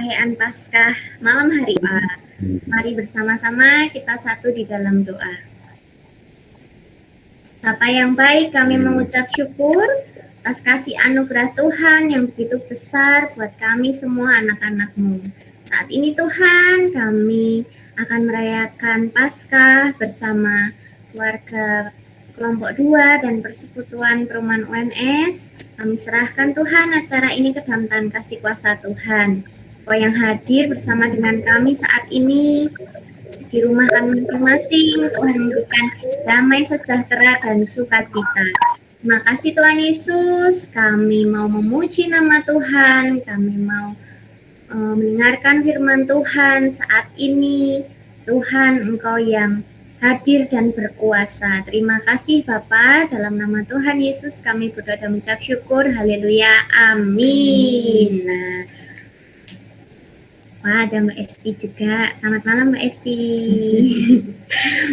perayaan Paskah malam hari Pak. Mari bersama-sama kita satu di dalam doa. Bapa yang baik, kami mengucap syukur atas kasih anugerah Tuhan yang begitu besar buat kami semua anak-anak-Mu. Saat ini Tuhan, kami akan merayakan Paskah bersama keluarga kelompok 2 dan persekutuan perumahan UNS. Kami serahkan Tuhan acara ini ke dalam tangan kasih kuasa Tuhan. Kau yang hadir bersama dengan kami saat ini di rumah kami masing-masing, Tuhan memberikan damai, sejahtera, dan sukacita. Terima kasih Tuhan Yesus, kami mau memuji nama Tuhan, kami mau mendengarkan firman Tuhan saat ini. Tuhan, Engkau yang hadir dan berkuasa. Terima kasih Bapa, dalam nama Tuhan Yesus kami berdoa dan mengucap syukur. Haleluya, amin. Nah, wah, ada Mbak Esti juga. Selamat malam Mbak Esti.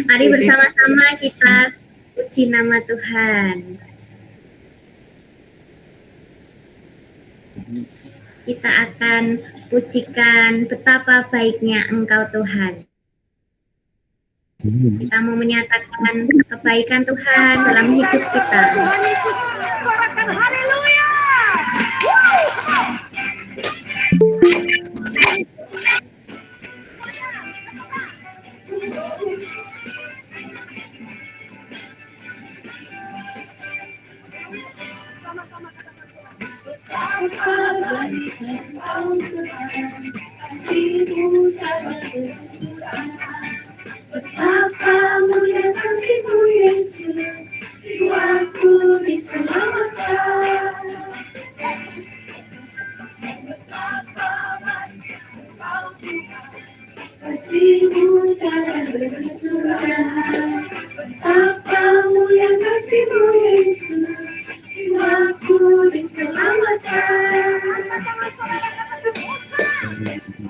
Mari bersama-sama kita puji nama Tuhan. Kita akan pujikan betapa baiknya Engkau Tuhan. Kita mau menyatakan kebaikan Tuhan dalam hidup kita. Tuhan Yesus, sorakan haleluya. Sama-sama katakan betapa baiknya Engkau Tuhan, kasih-Mu tak berkesudahan. Betapa mulia kasih-Mu Yesus, jiwaku diselamatkan. Betapa baiknya Engkau Tuhan, kasih-Mu tak berkesudahan. Betapa mulia kasih-Mu Yesus, jiwaku diselamatkan.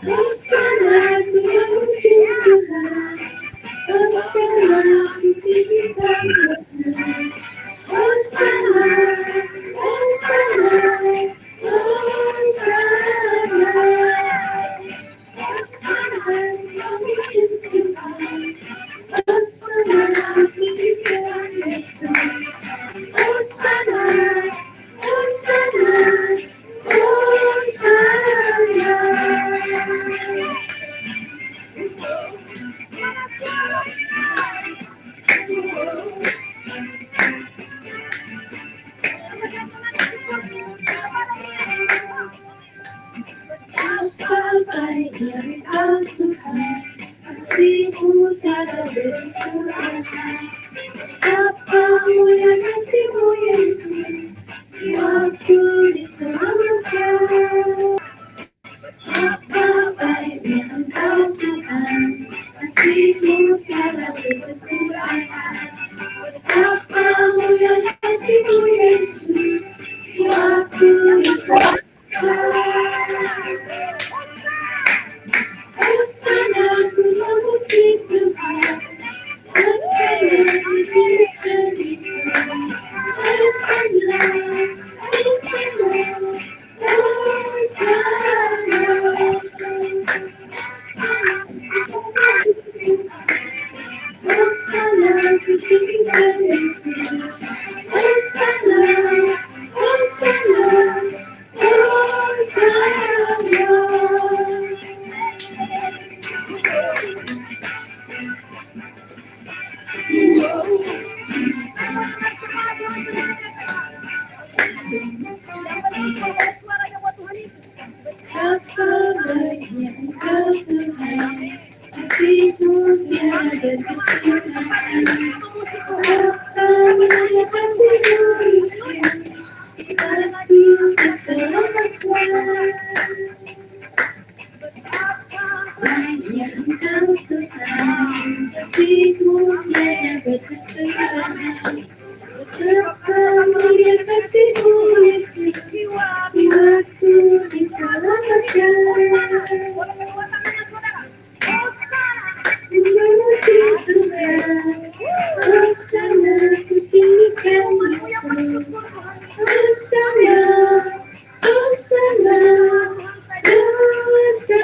Hosana ku memuji Tuhan, Hosana ku tinggikan Tuhan, Hosana, Hosana, Hosana, Hosana ku memuji Tuhan, Hosana ku tinggikan Yesus, Hosana, Hosana, Hosana. Betapa baiknya Engkau Tuhan, kasih-Mu tiada berkesudahan. Betapa mulia kasih-Mu Yesus, jiwaku diselamatkan. Betapa baiknya Engkau Tuhan, kasih-Mu tiada berkesudahan. Betapa mulia kasih-Mu Yesus, jiwaku diselamatkan. Hosana ku memuji Tuhan, Hosana ku tinggikan Yesus, Hosana, Hosana, Hosana ku tinggikan Yesus, Hosana, Hosana, suaranya buat Tuhan Yesus. Betapa baiknya Engkau Tuhan, kasih-Mu tiada berkesudahan. Betapa mulia kasih-Mu Yesus, jiwaku diselamatkan. Betapa baiknya Engkau Tuhan, kasih-Mu tiada berkesudahan. Betapa mulia kasih-Mu Yesus, jiwaku diselamatkan. Boleh kedua tangannya saudara. Hosana, memuji Tuhan, Hosana ku tinggikan Yesus, Hosana, Hosana, Hosana.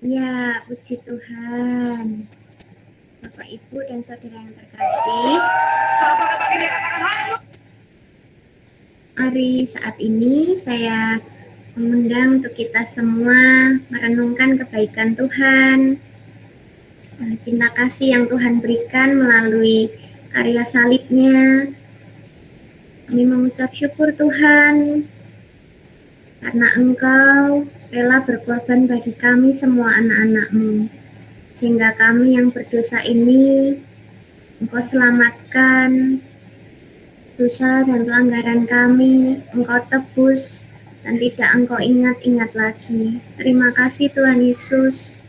Ya, puji Tuhan. Bapak, Ibu, dan saudara yang terkasih, mari saat ini saya mengundang untuk kita semua merenungkan kebaikan Tuhan, cinta kasih yang Tuhan berikan melalui karya salibnya. Kami mengucap syukur Tuhan, karena Engkau rela berkorban bagi kami semua anak-anak-Mu, sehingga kami yang berdosa ini Engkau selamatkan, dosa dan pelanggaran kami Engkau tebus, dan tidak Engkau ingat-ingat lagi. Terima kasih Tuhan Yesus,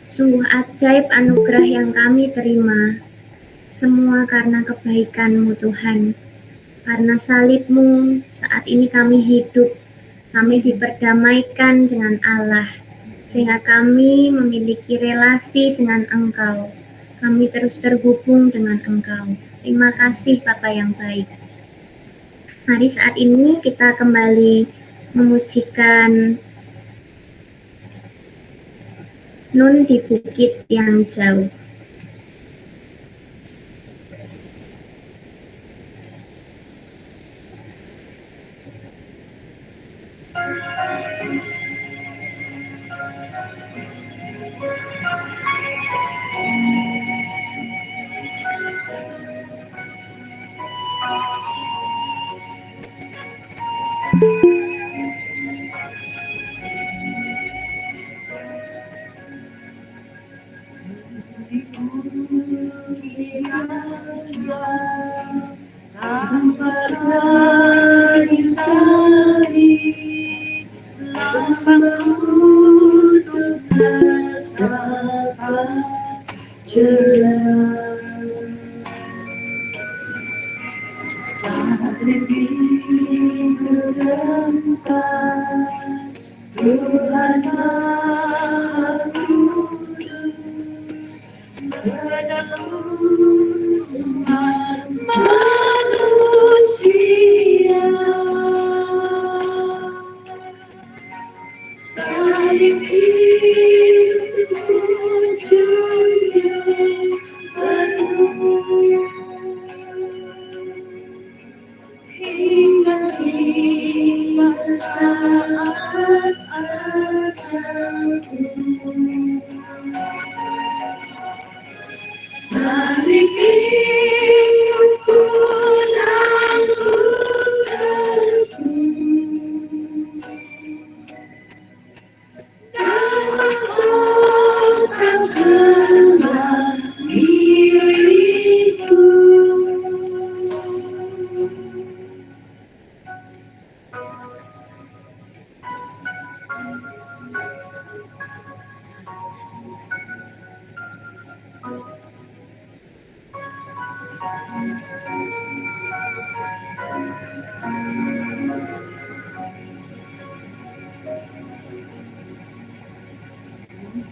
sungguh ajaib anugerah yang kami terima, semua karena kebaikan-Mu Tuhan. Karena salib-Mu, saat ini kami hidup, kami diperdamaikan dengan Allah, sehingga kami memiliki relasi dengan Engkau. Kami terus terhubung dengan Engkau. Terima kasih Bapa yang baik. Mari saat ini kita kembali memujikan Nun di Bukit yang Jauh.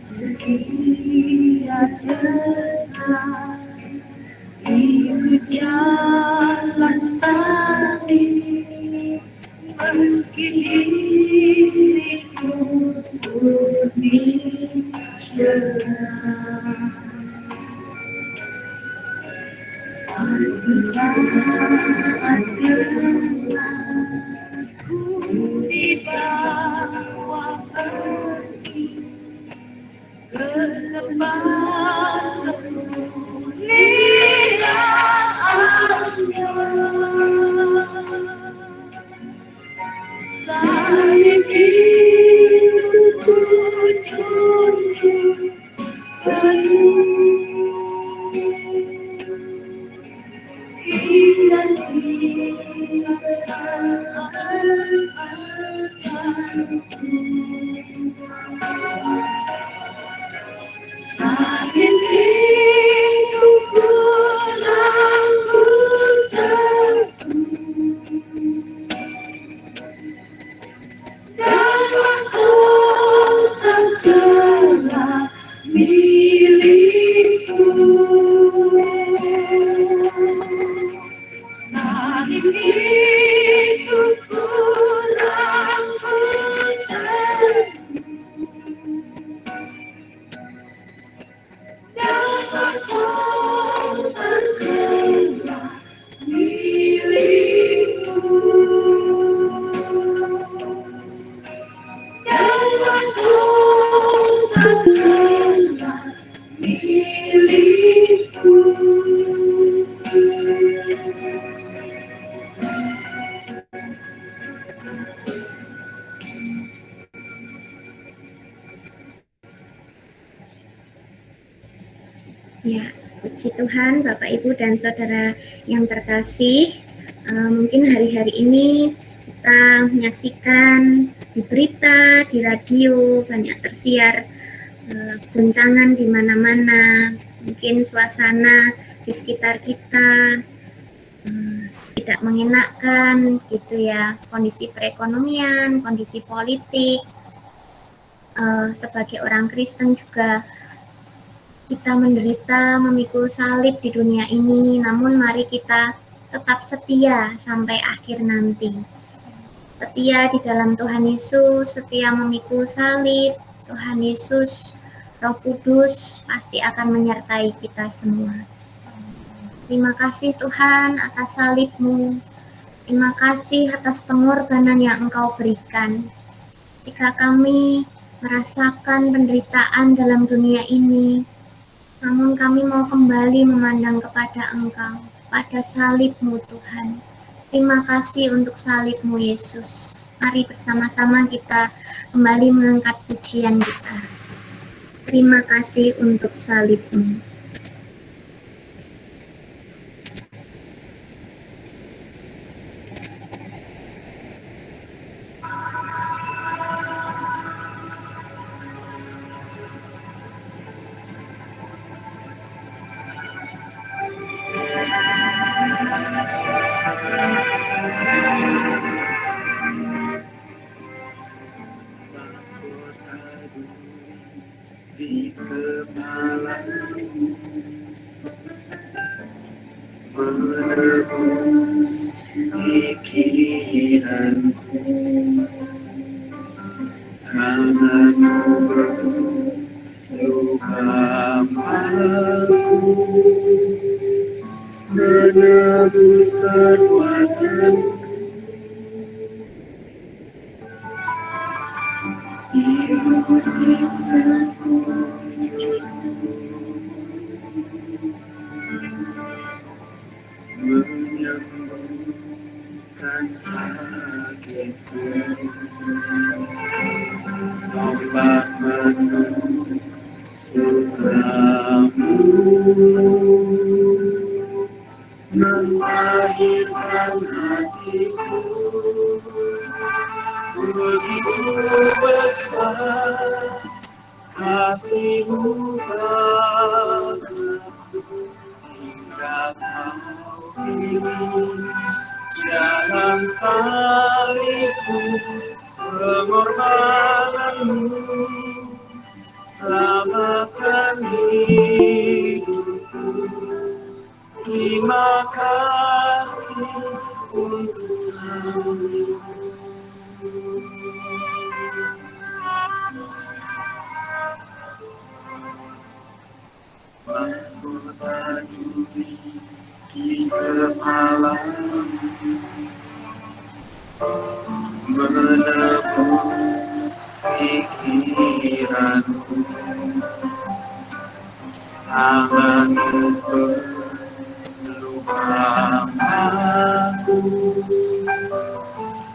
Sekian dekat ikut jalan salib, meski diriku putih cerah. Satu saat ku dibawa pergi ke tempat kemuliaannya. Salib itu ku tunjuk penuh hingga tiba saat ajalku. Salib itu ku lakukan dan mahkota telah milikku. Salib itu ku lakukan Ya, puji Tuhan, Bapak, Ibu, dan Saudara yang terkasih. Mungkin hari-hari ini kita menyaksikan di berita, di radio, banyak tersiar guncangan di mana-mana. Mungkin suasana di sekitar kita tidak mengenakan gitu ya, kondisi perekonomian, kondisi politik. Sebagai orang Kristen juga kita menderita memikul salib di dunia ini, namun mari kita tetap setia sampai akhir nanti. Setia di dalam Tuhan Yesus, setia memikul salib. Tuhan Yesus, Roh Kudus pasti akan menyertai kita semua. Terima kasih Tuhan atas salib-Mu. Terima kasih atas pengorbanan yang Engkau berikan. Ketika kami merasakan penderitaan dalam dunia ini, namun kami mau kembali memandang kepada Engkau, pada salib-Mu Tuhan. Terima kasih untuk salib-Mu Yesus. Mari bersama-sama kita kembali mengangkat pujian kita. Terima kasih untuk salib-Mu. Di kepala menebus pikiranku, tanganmu berlupaku, menebus perbuatanku. Ibu bisa menyembuhkan sakitku, tombak menusuk rambut, melahirkan hatiku. Begitu besar kasih-Mu padaku, hingga Kau pilih jalan salib-Mu, pengorbanan-Mu, selamatkan hidupku. Terima kasih untuk salib-Mu. Mahkota duri di kepala, menebus pikiranku, tanganmu berlupaku,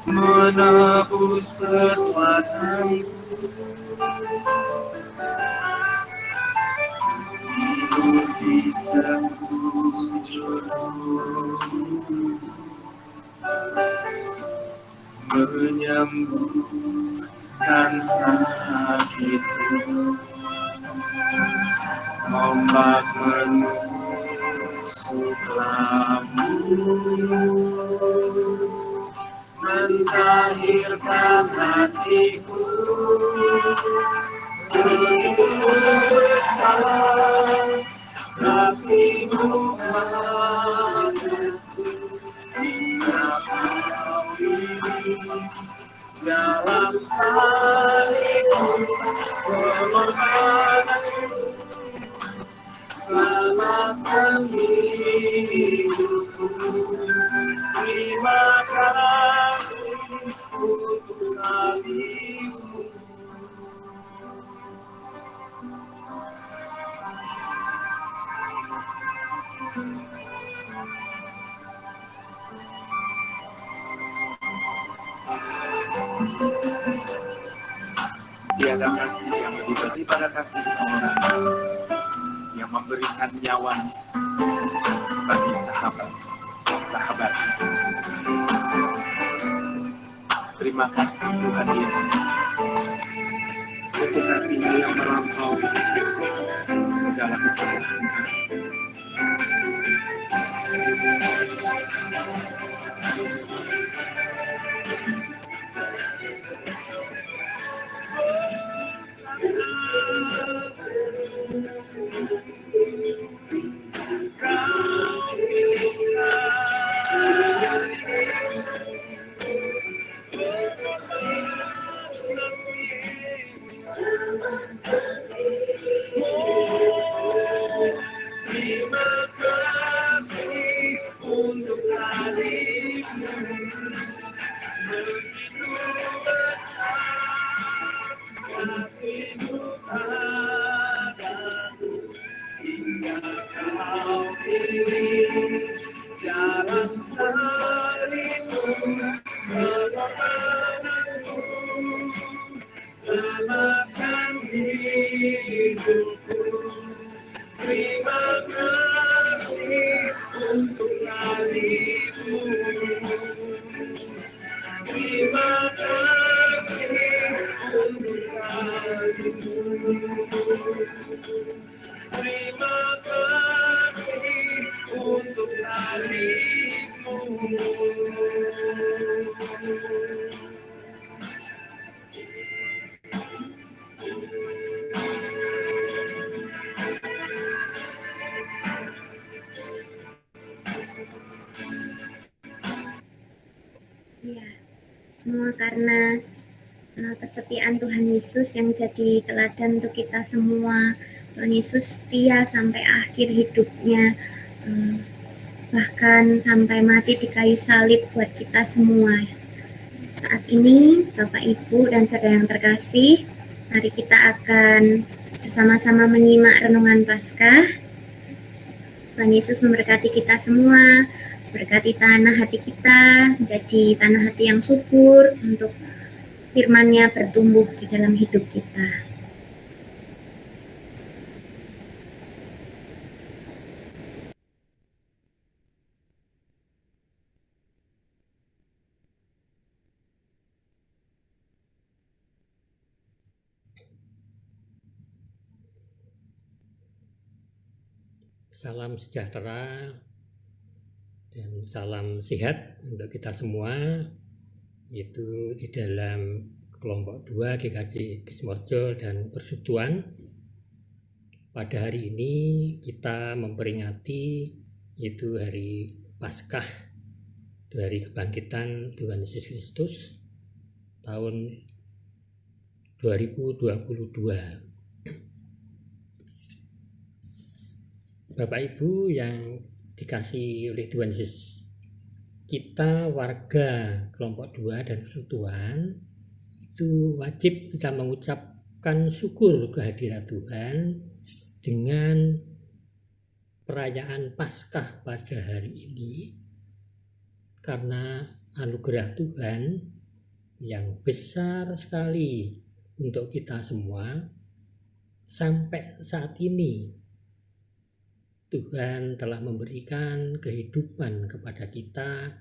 menebus perbuatanku. Hidup di sekujurmu, menyembuhkan sakitku, ombak menusuk rambut, mentahirkan hatiku. Begitu besar kasih-Mu padaku, hingga Kau pilih jalan salib-Mu, pengorbanan-Mu, selamatkan hidupku. Terima kasih untuk salib-Mu. Tiada kasih yang lebih besar daripada kasih seorang yang memberikan nyawa bagi sahabat. Terima kasih Tuhan Yesus untuk kasih-Mu yang melampaui segala kesalahan kami. Terima kasih untuk salib-Mu, begitu besar kasih-Mu padaku, hingga Kau pilih jalan salib-Mu, pengorbananmu selamatkan hidupku. Terima kasih untuk salib-Mu. Terima kasih untuk salib-Mu. Terima kasih untuk salib-Mu. Ya, semua karena kesetiaan Tuhan Yesus yang jadi teladan untuk kita semua. Tuhan Yesus setia sampai akhir hidupnya, bahkan sampai mati di kayu salib buat kita semua. Saat ini, Bapak, Ibu, dan saudara yang terkasih, mari kita akan bersama-sama menyimak renungan Paskah. Tuhan Yesus memberkati kita semua, berkati tanah hati kita, menjadi tanah hati yang subur untuk firman-Nya bertumbuh di dalam hidup kita. Salam sejahtera dan salam sehat untuk kita semua, yaitu di dalam kelompok 2 GKJ Kismorjo dan Persekutuan. Pada hari ini kita memperingati yaitu hari Paskah, hari kebangkitan Tuhan Yesus Kristus tahun 2022. Bapak Ibu yang dikasihi oleh Tuhan Yesus, kita warga kelompok 2 dan Persekutuan itu wajib kita mengucapkan syukur kehadiran Tuhan dengan perayaan Paskah pada hari ini, karena anugerah Tuhan yang besar sekali untuk kita semua. Sampai saat ini Tuhan telah memberikan kehidupan kepada kita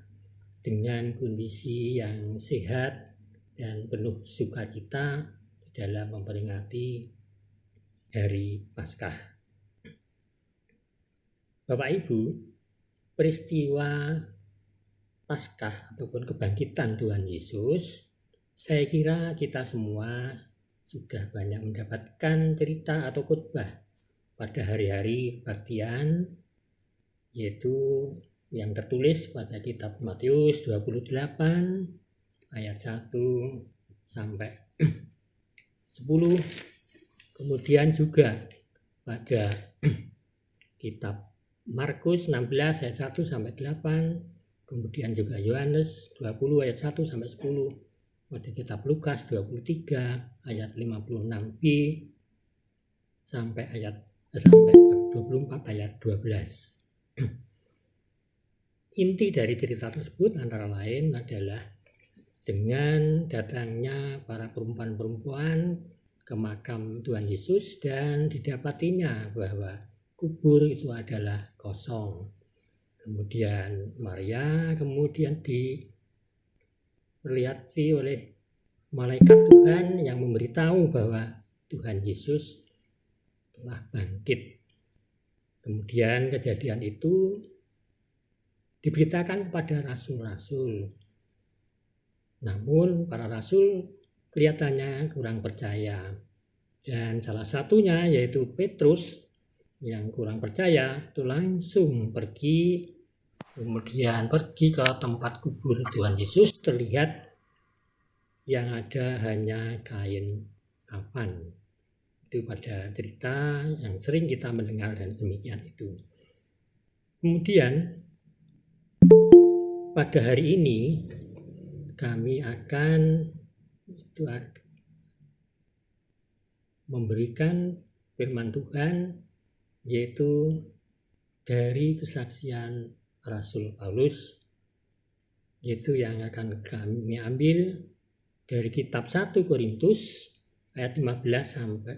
dengan kondisi yang sehat dan penuh sukacita di dalam memperingati hari Paskah. Bapak Ibu, peristiwa Paskah ataupun kebangkitan Tuhan Yesus, saya kira kita semua sudah banyak mendapatkan cerita atau khotbah pada hari-hari kebaktian, yaitu yang tertulis pada kitab Matius 28 ayat 1 sampai 10, kemudian juga pada kitab Markus 16 ayat 1 sampai 8, kemudian juga Yohanes 20 ayat 1 sampai 10, pada kitab Lukas 23 ayat 56b sampai 24 ayat 12. Inti dari cerita tersebut antara lain adalah dengan datangnya para perempuan-perempuan ke makam Tuhan Yesus dan didapatinya bahwa kubur itu adalah kosong. Kemudian Maria kemudian diperlihati oleh malaikat Tuhan yang memberitahu bahwa Tuhan Yesus telah bangkit. Kemudian kejadian itu diberitakan kepada rasul-rasul. Namun para rasul kelihatannya kurang percaya. Dan salah satunya yaitu Petrus yang kurang percaya itu langsung pergi ke tempat kubur Tuhan Yesus. Terlihat yang ada hanya kain kafan. Itu pada cerita yang sering kita mendengar dan demikian itu. Kemudian pada hari ini kami akan memberikan firman Tuhan, yaitu dari kesaksian Rasul Paulus, yaitu yang akan kami ambil dari kitab 1 Korintus ayat 15 sampai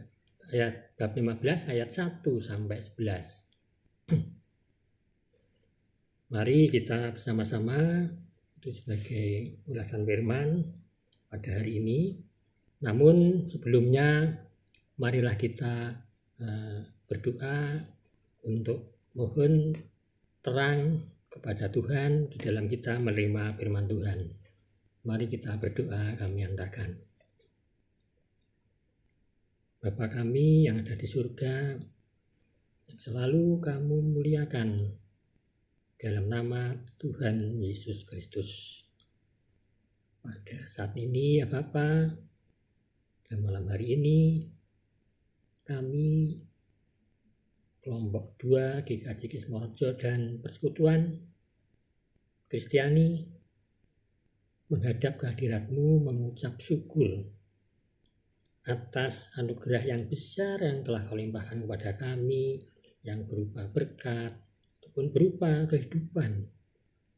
bab 15 ayat 1 sampai 11. Mari kita bersama-sama itu sebagai ulasan firman pada hari ini. Namun sebelumnya marilah kita berdoa untuk mohon terang kepada Tuhan di dalam kita menerima firman Tuhan. Mari kita berdoa, kami antarkan. Bapa kami yang ada di surga, yang selalu kamu muliakan dalam nama Tuhan Yesus Kristus. Pada saat ini ya Bapa, dan malam hari ini kami kelompok 2 GKJ Kismorejo dan Persekutuan Kristiani menghadap kehadirat-Mu mengucap syukur atas anugerah yang besar yang telah Kau limpahkan kepada kami, yang berupa berkat ataupun berupa kehidupan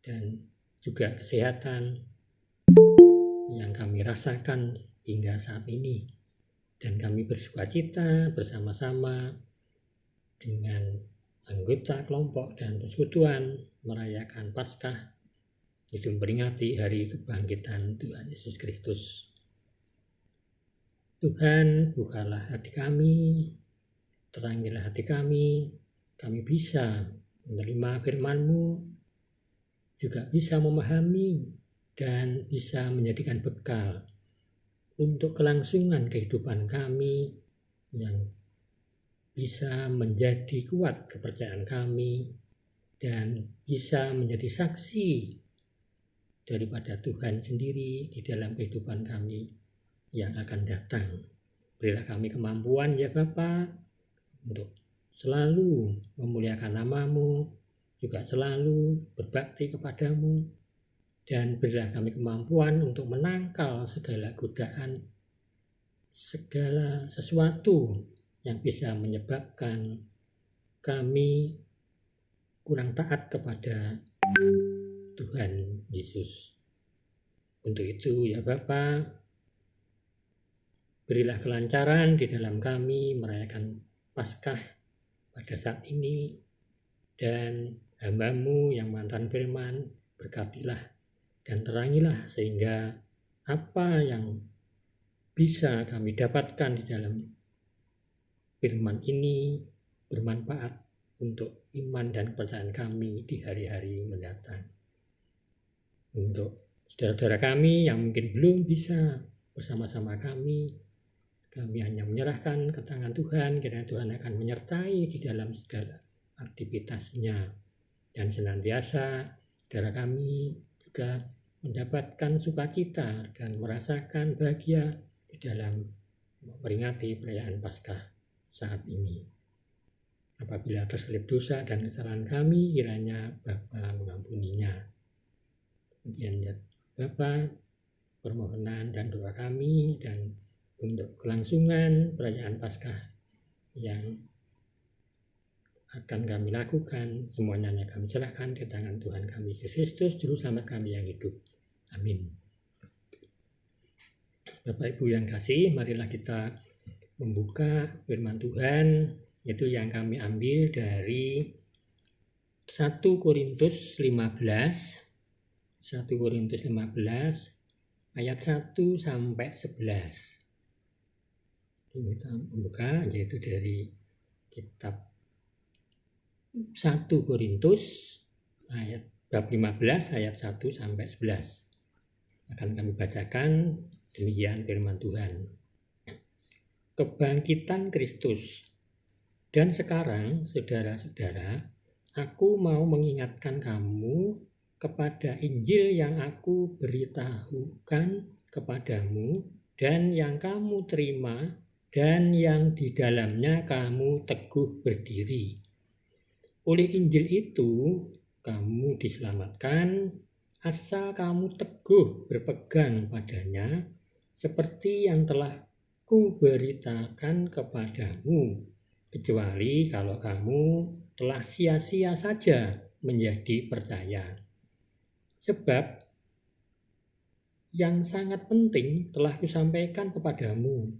dan juga kesehatan yang kami rasakan hingga saat ini. Dan kami bersukacita bersama-sama dengan anggota kelompok dan persekutuan merayakan Paskah, itu memperingati hari kebangkitan Tuhan Yesus Kristus. Tuhan, bukalah hati kami, terangilah hati kami bisa menerima firman-Mu, juga bisa memahami dan bisa menjadikan bekal untuk kelangsungan kehidupan kami, yang bisa menjadi kuat kepercayaan kami dan bisa menjadi saksi daripada Tuhan sendiri di dalam kehidupan kami yang akan datang. Berilah kami kemampuan ya Bapa untuk selalu memuliakan nama-Mu, juga selalu berbakti kepadamu, dan berilah kami kemampuan untuk menangkal segala godaan, segala sesuatu yang bisa menyebabkan kami kurang taat kepada Tuhan Yesus. Untuk itu ya Bapa, berilah kelancaran di dalam kami merayakan Paskah pada saat ini, dan hamba-Mu yang mantan firman, berkatilah dan terangilah sehingga apa yang bisa kami dapatkan di dalam firman ini bermanfaat untuk iman dan kepercayaan kami di hari-hari mendatang. Untuk saudara-saudara kami yang mungkin belum bisa bersama-sama kami hanya menyerahkan ke tangan Tuhan, kiranya Tuhan akan menyertai di dalam segala aktivitasnya. Dan senantiasa saudara kami juga mendapatkan sukacita dan merasakan bahagia di dalam memperingati perayaan Paskah saat ini. Apabila terselip dosa dan kesalahan kami, kiranya Bapa mengampuninya. Kemudian ya Bapa, permohonan dan doa kami dan untuk kelangsungan perayaan Paskah yang akan kami lakukan, semuanya kami serahkan di tangan Tuhan kami Yesus Kristus, Juru Selamat kami yang hidup. Amin. Bapak Ibu yang kasih, marilah kita membuka firman Tuhan Itu yang kami ambil dari 1 Korintus 15 ayat 1 sampai 11. Kita membuka, yaitu dari kitab 1 Korintus ayat bab 15 ayat 1 sampai 11. Akan kami bacakan, demikian firman Tuhan. Kebangkitan Kristus. Dan sekarang, saudara-saudara, aku mau mengingatkan kamu kepada Injil yang aku beritahukan kepadamu dan yang kamu terima dan yang di dalamnya kamu teguh berdiri. Oleh Injil itu kamu diselamatkan asal kamu teguh berpegang padanya seperti yang telah kuberitakan kepadamu, kecuali kalau kamu telah sia-sia saja menjadi percaya. Sebab yang sangat penting telah kusampaikan kepadamu,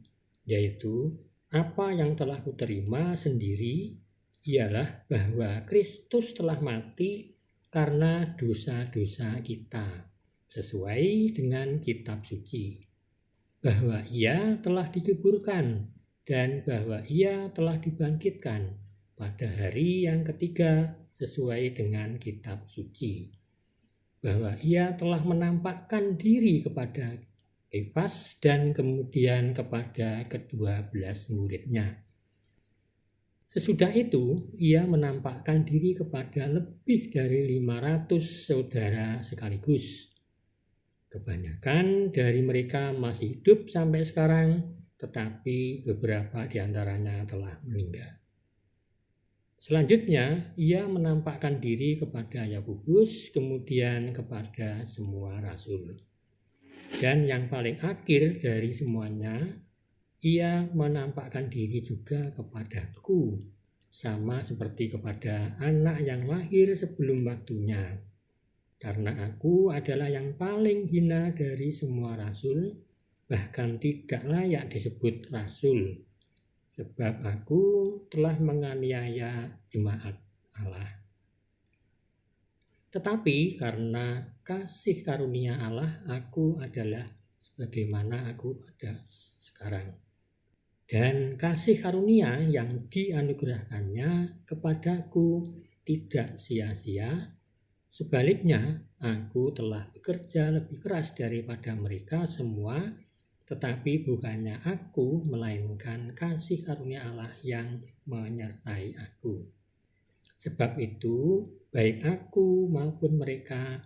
yaitu apa yang telah kuterima sendiri ialah bahwa Kristus telah mati karena dosa-dosa kita, sesuai dengan kitab suci, bahwa ia telah dikuburkan dan bahwa ia telah dibangkitkan pada hari yang ketiga sesuai dengan kitab suci, bahwa ia telah menampakkan diri kepada Kefas dan kemudian kepada ke-12 muridnya. Sesudah itu, ia menampakkan diri kepada lebih dari 500 saudara sekaligus. Kebanyakan dari mereka masih hidup sampai sekarang, tetapi beberapa di antaranya telah meninggal. Selanjutnya, ia menampakkan diri kepada Yakobus, kemudian kepada semua rasul. Dan yang paling akhir dari semuanya, ia menampakkan diri juga kepadaku, sama seperti kepada anak yang lahir sebelum waktunya. Karena aku adalah yang paling hina dari semua rasul, bahkan tidak layak disebut rasul, sebab aku telah menganiaya jemaat Allah. Tetapi karena kasih karunia Allah, aku adalah sebagaimana aku ada sekarang. Dan kasih karunia yang dianugerahkannya kepadaku tidak sia-sia. Sebaliknya, aku telah bekerja lebih keras daripada mereka semua, tetapi bukannya aku, melainkan kasih karunia Allah yang menyertai aku. Sebab itu, baik aku maupun mereka,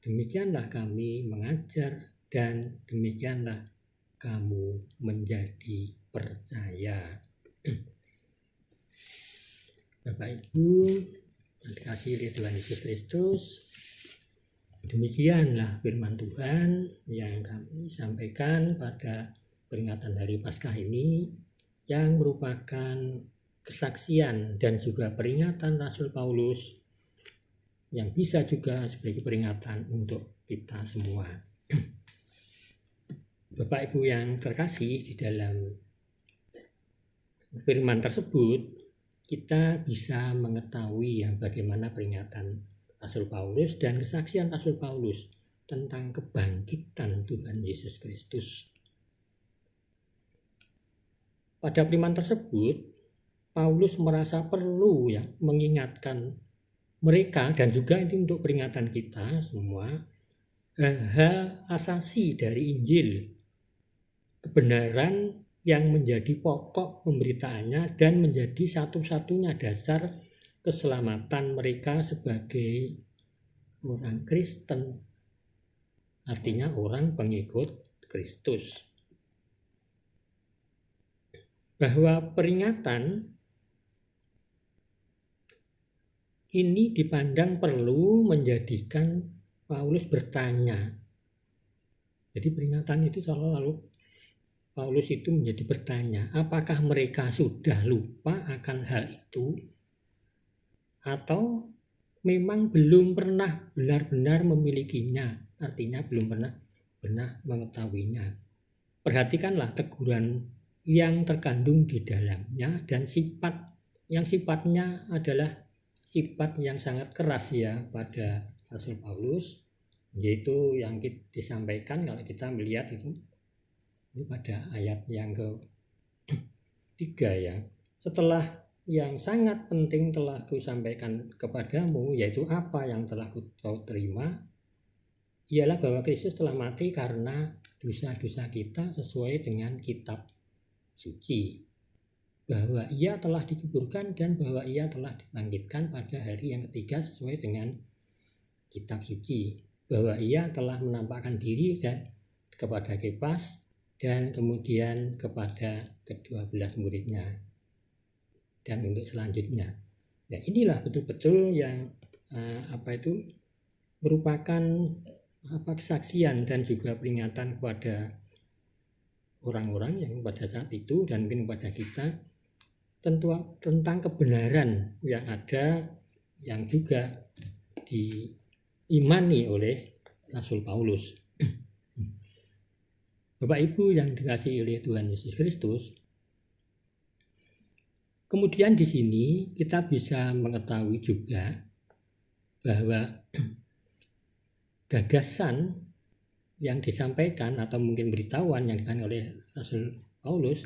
demikianlah kami mengajar dan demikianlah kamu menjadi percaya. Bapak Ibu, dikasihi oleh Tuhan Yesus Kristus, demikianlah firman Tuhan yang kami sampaikan pada peringatan Hari Paskah ini, yang merupakan kesaksian dan juga peringatan Rasul Paulus, yang bisa juga sebagai peringatan untuk kita semua. Bapak Ibu yang terkasih, di dalam firman tersebut kita bisa mengetahui bagaimana peringatan Rasul Paulus dan kesaksian Rasul Paulus tentang kebangkitan Tuhan Yesus Kristus. Pada firman tersebut, Paulus merasa perlu mengingatkan mereka, dan juga ini untuk peringatan kita semua, hal asasi dari Injil, kebenaran yang menjadi pokok pemberitaannya dan menjadi satu-satunya dasar keselamatan mereka sebagai orang Kristen, artinya orang pengikut Kristus. Bahwa peringatan ini dipandang perlu menjadikan Paulus bertanya. Jadi peringatan itu selalu Paulus itu menjadi bertanya, apakah mereka sudah lupa akan hal itu? Atau memang belum pernah benar-benar memilikinya, artinya belum pernah mengetahuinya. Perhatikanlah teguran yang terkandung di dalamnya dan sifat yang sifatnya adalah sifat yang sangat keras ya pada Rasul Paulus, yaitu yang disampaikan kalau kita melihat itu pada ayat yang ketiga ya. Setelah yang sangat penting telah kusampaikan kepadamu, yaitu apa yang telah kau terima, ialah bahwa Kristus telah mati karena dosa-dosa kita sesuai dengan kitab suci, bahwa ia telah dikuburkan dan bahwa ia telah dibangkitkan pada hari yang ketiga sesuai dengan kitab suci, bahwa ia telah menampakkan diri dan kepada Kefas dan kemudian kepada ke-12 muridnya dan untuk selanjutnya. Ya, inilah betul-betul yang merupakan kesaksian dan juga peringatan kepada orang-orang yang pada saat itu dan mungkin kepada kita tentang kebenaran yang ada, yang juga diimani oleh Rasul Paulus. Bapak Ibu yang dikasihi oleh Tuhan Yesus Kristus, kemudian di sini kita bisa mengetahui juga bahwa gagasan yang disampaikan atau mungkin beritahuan yang dikatakan oleh Rasul Paulus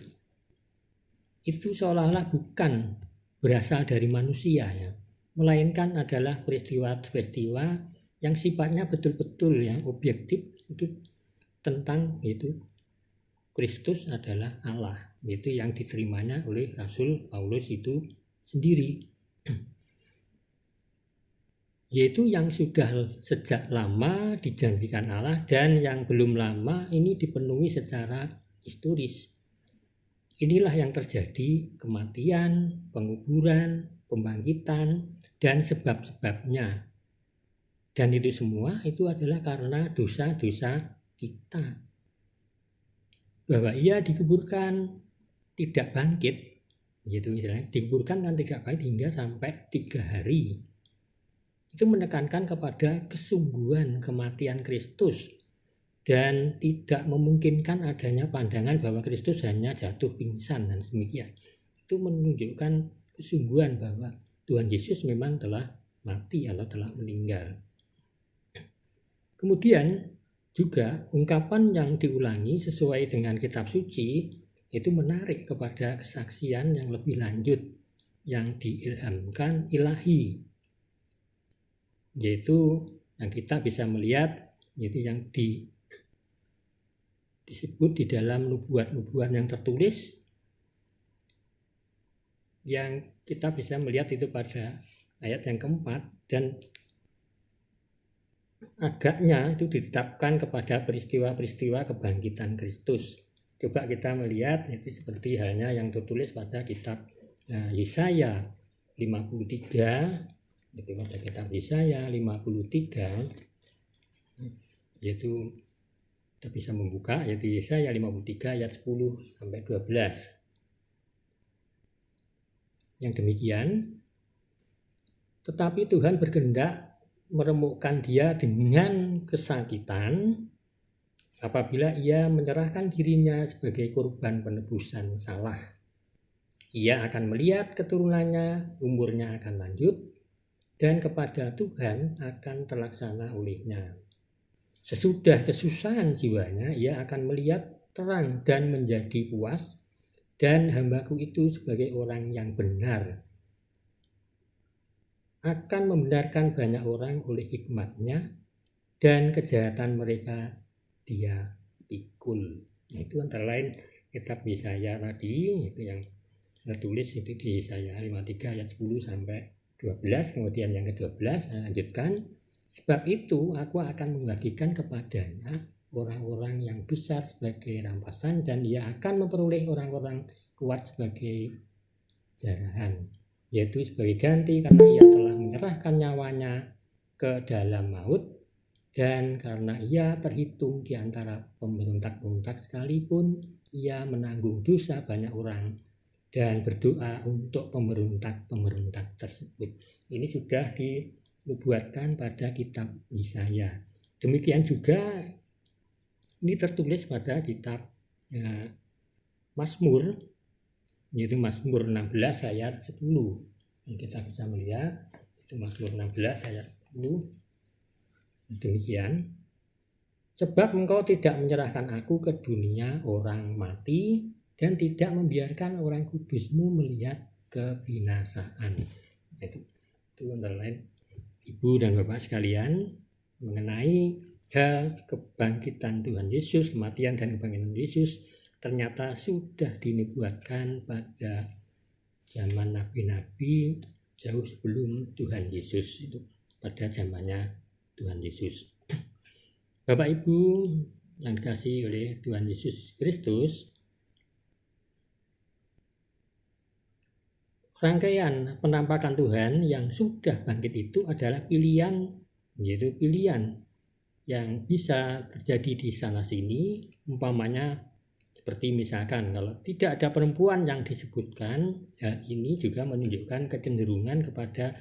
itu seolah-olah bukan berasal dari manusia ya, melainkan adalah peristiwa-peristiwa yang sifatnya betul-betul yang objektif itu tentang itu Kristus adalah Allah, itu yang diterimanya oleh Rasul Paulus itu sendiri, yaitu yang sudah sejak lama dijanjikan Allah dan yang belum lama ini dipenuhi secara historis. Inilah yang terjadi, kematian, penguburan, pembangkitan, dan sebab-sebabnya. Dan itu semua itu adalah karena dosa-dosa kita. Bahwa ia dikuburkan tidak bangkit, yaitu misalnya dikuburkan kan tidak bangkit hingga sampai 3 hari. Itu menekankan kepada kesungguhan kematian Kristus dan tidak memungkinkan adanya pandangan bahwa Kristus hanya jatuh pingsan dan demikian. Itu menunjukkan kesungguhan bahwa Tuhan Yesus memang telah mati atau telah meninggal. Kemudian juga ungkapan yang diulangi sesuai dengan kitab suci itu menarik kepada kesaksian yang lebih lanjut yang diilhamkan ilahi, yaitu yang kita bisa melihat yaitu yang disebut di dalam nubuat-nubuat yang tertulis, yang kita bisa melihat itu pada ayat yang keempat, dan agaknya itu ditetapkan kepada peristiwa-peristiwa kebangkitan Kristus. Coba kita melihat itu seperti halnya yang tertulis pada kitab Yesaya 53, itu pada kitab Yesaya 53, yaitu kita bisa membuka yaitu Yesaya 53 ayat 10 sampai 12. Yang demikian, tetapi Tuhan berkehendak meremukkan dia dengan kesakitan apabila ia menyerahkan dirinya sebagai korban penebusan salah. Ia akan melihat keturunannya, umurnya akan lanjut, dan kepada Tuhan akan terlaksana olehnya. Sesudah kesusahan jiwanya, ia akan melihat terang dan menjadi puas, dan hambaku itu sebagai orang yang benar akan membenarkan banyak orang oleh hikmatnya, dan kejahatan mereka dia pikul. Nah, itu antara lain kitab Yesaya tadi, itu yang tertulis itu di Yesaya 53 ayat 10 sampai 12. Kemudian yang ke-12 saya lanjutkan, sebab itu aku akan membagikan kepadanya orang-orang yang besar sebagai rampasan, dan ia akan memperoleh orang-orang kuat sebagai jarahan, yaitu sebagai ganti karena ia telah menyerahkan nyawanya ke dalam maut, dan karena ia terhitung di antara pemberontak-pemberontak sekalipun ia menanggung dosa banyak orang dan berdoa untuk pemberontak-pemberontak tersebut. Ini sudah dinubuatkan pada kitab Yesaya. Demikian juga ini tertulis pada kitab Mazmur yaitu Mazmur 16 ayat 10. Kita bisa melihat itu Mazmur 16 ayat 10. Demikian, sebab engkau tidak menyerahkan aku ke dunia orang mati dan tidak membiarkan orang kudusmu melihat kebinasaan. Itu antara lain Ibu dan Bapak sekalian mengenai hal kebangkitan Tuhan Yesus, kematian dan kebangkitan Yesus ternyata sudah dinubuatkan pada zaman nabi-nabi jauh sebelum Tuhan Yesus, itu pada zamannya Tuhan Yesus. Bapak Ibu yang dikasihi oleh Tuhan Yesus Kristus, rangkaian penampakan Tuhan yang sudah bangkit itu adalah pilihan, yaitu pilihan yang bisa terjadi di sana sini. Umpamanya seperti misalkan kalau tidak ada perempuan yang disebutkan, hal ini juga menunjukkan kecenderungan kepada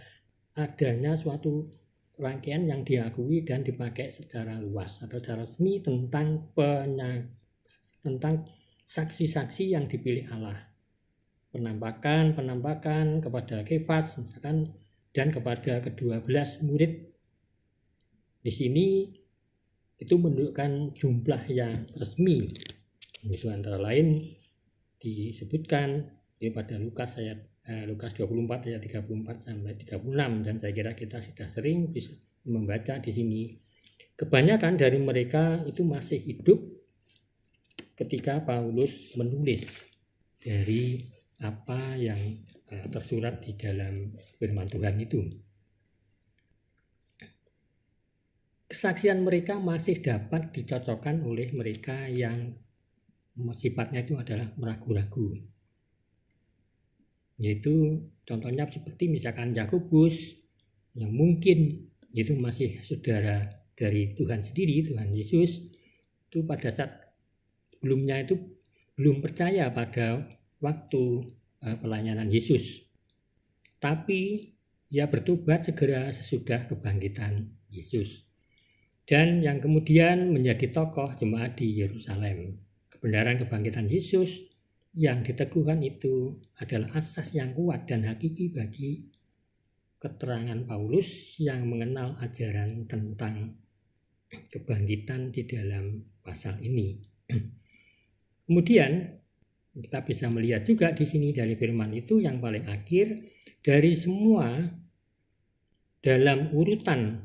adanya suatu rangkaian yang diakui dan dipakai secara luas atau secara resmi tentang saksi-saksi yang dipilih Allah. Penampakan kepada Kefas misalkan dan kepada ke-12 murid. Di sini itu menunjukkan jumlah yang resmi. Itu antara lain disebutkan pada Lukas 24 ayat 34 sampai 36, dan saya kira kita sudah sering bisa membaca di sini. Kebanyakan dari mereka itu masih hidup ketika Paulus menulis dari apa yang tersurat di dalam firman Tuhan itu. Kesaksian mereka masih dapat dicocokkan oleh mereka yang sifatnya itu adalah meragu-ragu. Yaitu contohnya seperti misalkan Yakobus yang mungkin itu masih saudara dari Tuhan sendiri, Tuhan Yesus, itu pada saat sebelumnya itu belum percaya pada waktu pelayanan Yesus. Tapi ia bertobat segera sesudah kebangkitan Yesus. Dan yang kemudian menjadi tokoh jemaat di Yerusalem. Kebenaran kebangkitan Yesus yang diteguhkan itu adalah asas yang kuat dan hakiki bagi keterangan Paulus yang mengenal ajaran tentang kebangkitan di dalam pasal ini. Kemudian kita bisa melihat juga di sini dari firman itu yang paling akhir dari semua dalam urutan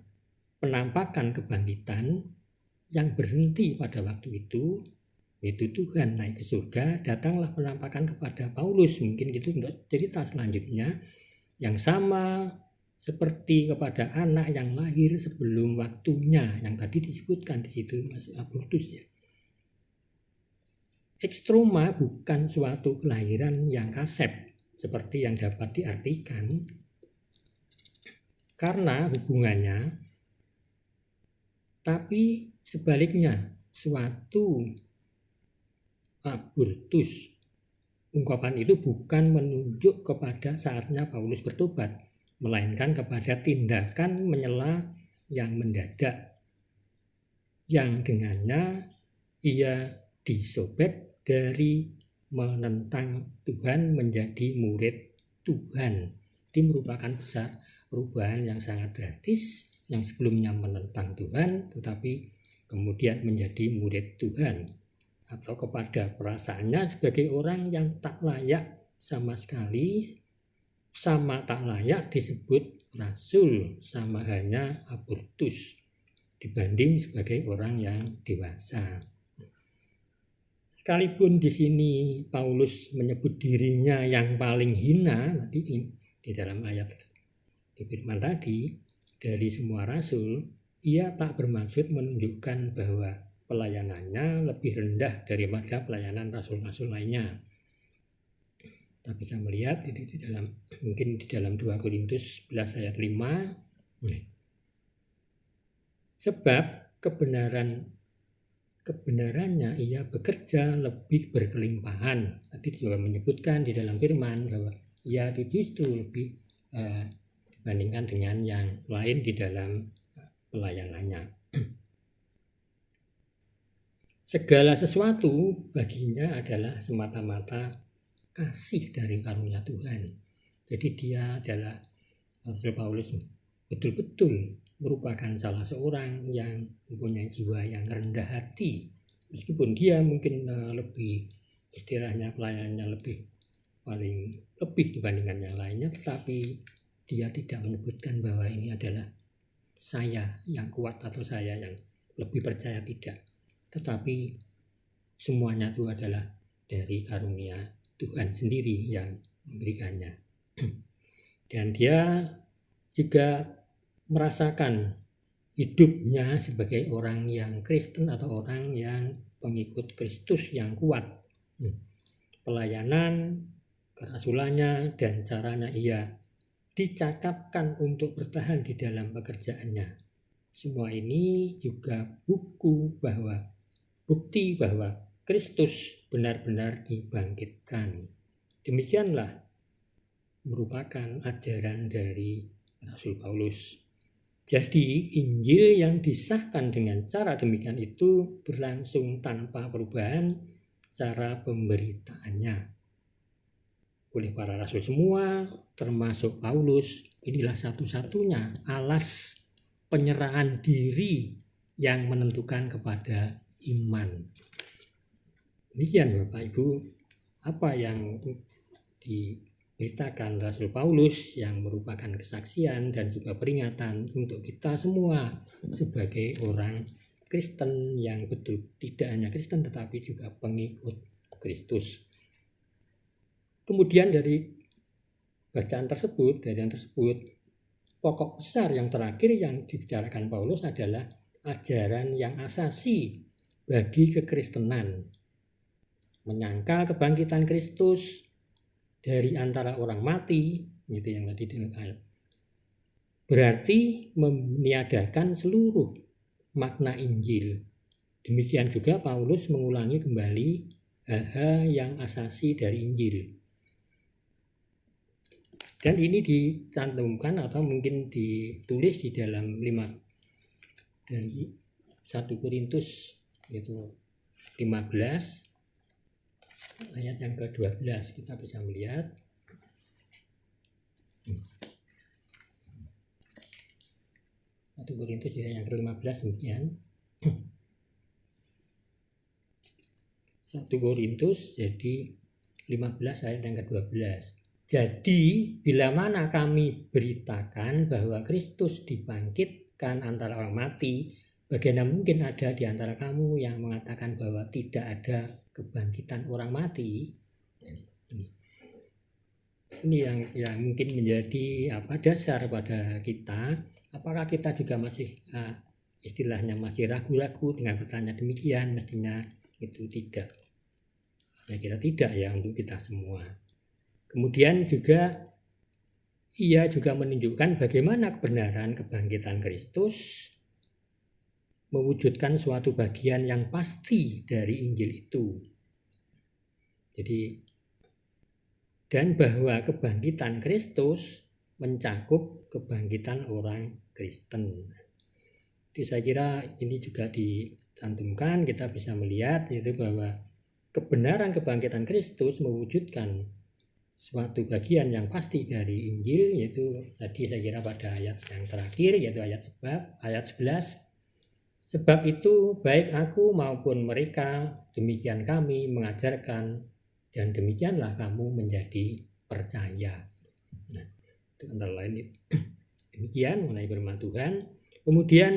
penampakan kebangkitan yang berhenti pada waktu itu, yaitu Tuhan naik ke surga, datanglah penampakan kepada Paulus. Mungkin itu untuk cerita selanjutnya yang sama seperti kepada anak yang lahir sebelum waktunya yang tadi disebutkan di situ masih abortus ya. Ekstroma bukan suatu kelahiran yang kasep seperti yang dapat diartikan, karena hubungannya, tapi sebaliknya suatu abortus. Ungkapan itu bukan menunjuk kepada saatnya Paulus bertobat, melainkan kepada tindakan menyela yang mendadak, yang dengannya ia disobek dari menentang Tuhan menjadi murid Tuhan. Itu merupakan besar perubahan yang sangat drastis, yang sebelumnya menentang Tuhan tetapi kemudian menjadi murid Tuhan, atau kepada perasaannya sebagai orang yang tak layak sama sekali, sama tak layak disebut rasul, sama hanya abortus dibanding sebagai orang yang dewasa. Sekalipun di sini Paulus menyebut dirinya yang paling hina tadi di dalam ayat di firman tadi dari semua rasul, ia tak bermaksud menunjukkan bahwa pelayanannya lebih rendah daripada pelayanan rasul-rasul lainnya. Kita bisa melihat itu mungkin di dalam 2 Korintus 11 ayat 5. Sebab kebenarannya ia bekerja lebih berkelimpahan. Tadi juga menyebutkan di dalam firman bahwa ia itu justru lebih dibandingkan dengan yang lain di dalam pelayanannya. Segala sesuatu baginya adalah semata-mata kasih dari karunia Tuhan. Jadi dia adalah Rasul Paulus betul-betul merupakan salah seorang yang mempunyai jiwa yang rendah hati. Meskipun dia mungkin lebih istilahnya pelayanannya paling lebih dibandingkan yang lainnya, tetapi dia tidak menyebutkan bahwa ini adalah saya yang kuat atau saya yang lebih percaya, tidak. Tetapi semuanya itu adalah dari karunia Tuhan sendiri yang memberikannya. Dan dia juga merasakan hidupnya sebagai orang yang Kristen atau orang yang pengikut Kristus yang kuat. Pelayanan, kerasulannya, dan caranya ia dicakapkan untuk bertahan di dalam pekerjaannya. Semua ini juga bukti bahwa Kristus benar-benar dibangkitkan. Demikianlah merupakan ajaran dari Rasul Paulus. Jadi Injil yang disahkan dengan cara demikian itu berlangsung tanpa perubahan cara pemberitaannya oleh para rasul semua, termasuk Paulus. Inilah satu-satunya alas penyerahan diri yang menentukan kepada iman. Demikian Bapak Ibu, apa yang diberitakan Rasul Paulus yang merupakan kesaksian dan juga peringatan untuk kita semua sebagai orang Kristen yang betul, tidak hanya Kristen tetapi juga pengikut Kristus. Kemudian dari bacaan tersebut, pokok besar yang terakhir yang dibicarakan Paulus adalah ajaran yang asasi bagi kekristenan. Menyangkal kebangkitan Kristus dari antara orang mati, gitu yang tadi ayat. Berarti meniadakan seluruh makna Injil. Demikian juga Paulus mengulangi kembali hal-hal yang asasi dari Injil. Dan ini dicantumkan atau mungkin ditulis di dalam 1 Korintus itu 15 ayat yang ke-12 kita bisa melihat. Satu Korintus ayat yang ke-15 demikian. 1 Korintus jadi 15 ayat yang ke-12. Jadi bila mana kami beritakan bahwa Kristus dibangkitkan antara orang mati, bagaimana mungkin ada di antara kamu yang mengatakan bahwa tidak ada kebangkitan orang mati? Ini yang mungkin menjadi dasar pada kita. Apakah kita juga masih istilahnya masih ragu-ragu dengan bertanya demikian? Mestinya itu tidak. Saya kira tidak ya untuk kita semua. Kemudian juga ia juga menunjukkan bagaimana kebenaran kebangkitan Kristus mewujudkan suatu bagian yang pasti dari Injil itu. Jadi, dan bahwa kebangkitan Kristus mencakup kebangkitan orang Kristen. Jadi saya kira ini juga dicantumkan, kita bisa melihat yaitu bahwa kebenaran kebangkitan Kristus mewujudkan suatu bagian yang pasti dari Injil, yaitu tadi saya kira pada ayat yang terakhir yaitu ayat 11. Sebab itu baik aku maupun mereka demikian kami mengajarkan dan demikianlah kamu menjadi percaya. Nah, itu antara lain demikian mengenai firman Tuhan. Kemudian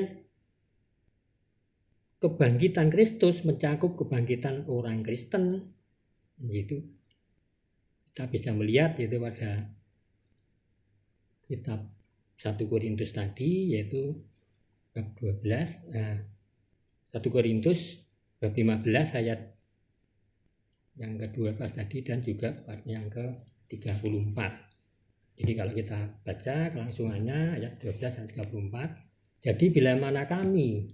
kebangkitan Kristus mencakup kebangkitan orang Kristen. Begitu. Kita bisa melihat yaitu pada kitab 1 Korintus tadi yaitu bab 12, 1 Korintus bab 15 ayat yang ke-12 tadi dan juga yang ke-34. Jadi kalau kita baca kelangsungannya ayat 12 dan 34. Jadi bila mana kami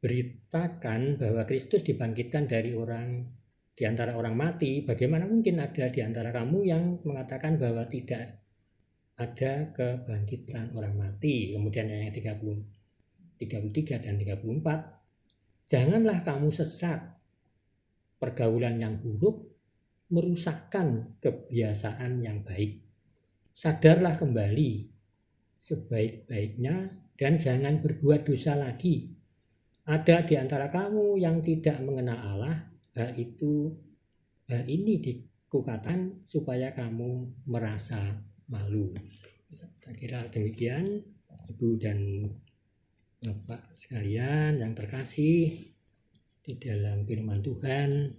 beritakan bahwa Kristus dibangkitkan di antara orang mati, bagaimana mungkin ada di antara kamu yang mengatakan bahwa tidak ada kebangkitan orang mati? Kemudian yang 33 dan 34, janganlah kamu sesat. pergaulan yang buruk merusakkan kebiasaan yang baik. Sadarlah kembali sebaik-baiknya dan jangan berbuat dosa lagi. Ada di antara kamu yang tidak mengenal Allah, hal ini dikukatakan supaya kamu merasa malu. Saya kira demikian, Ibu dan Bapak sekalian yang terkasih, di dalam firman Tuhan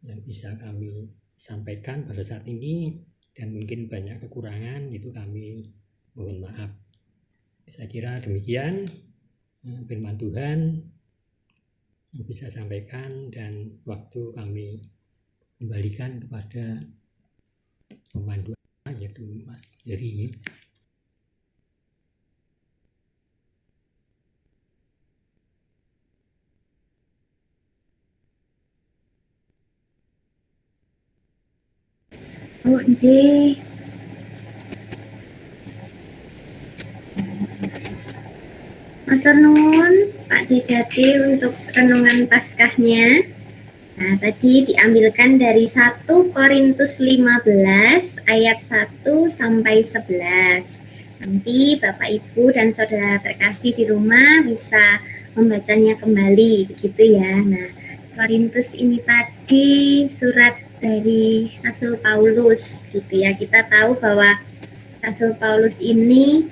yang bisa kami sampaikan pada saat ini, dan mungkin banyak kekurangan, itu kami mohon maaf. Saya kira demikian firman Tuhan yang bisa sampaikan, dan waktu kami kembalikan kepada pemandu yaitu Mas Heri. Oh, J. Matur nuwun Pak Dejati untuk renungan Paskahnya. Nah, tadi diambilkan dari 1 Korintus 15 ayat 1 sampai 11. Nanti Bapak Ibu dan Saudara terkasih di rumah bisa membacanya kembali, begitu ya. Nah, Korintus ini tadi surat dari Rasul Paulus, gitu ya. Kita tahu bahwa Rasul Paulus ini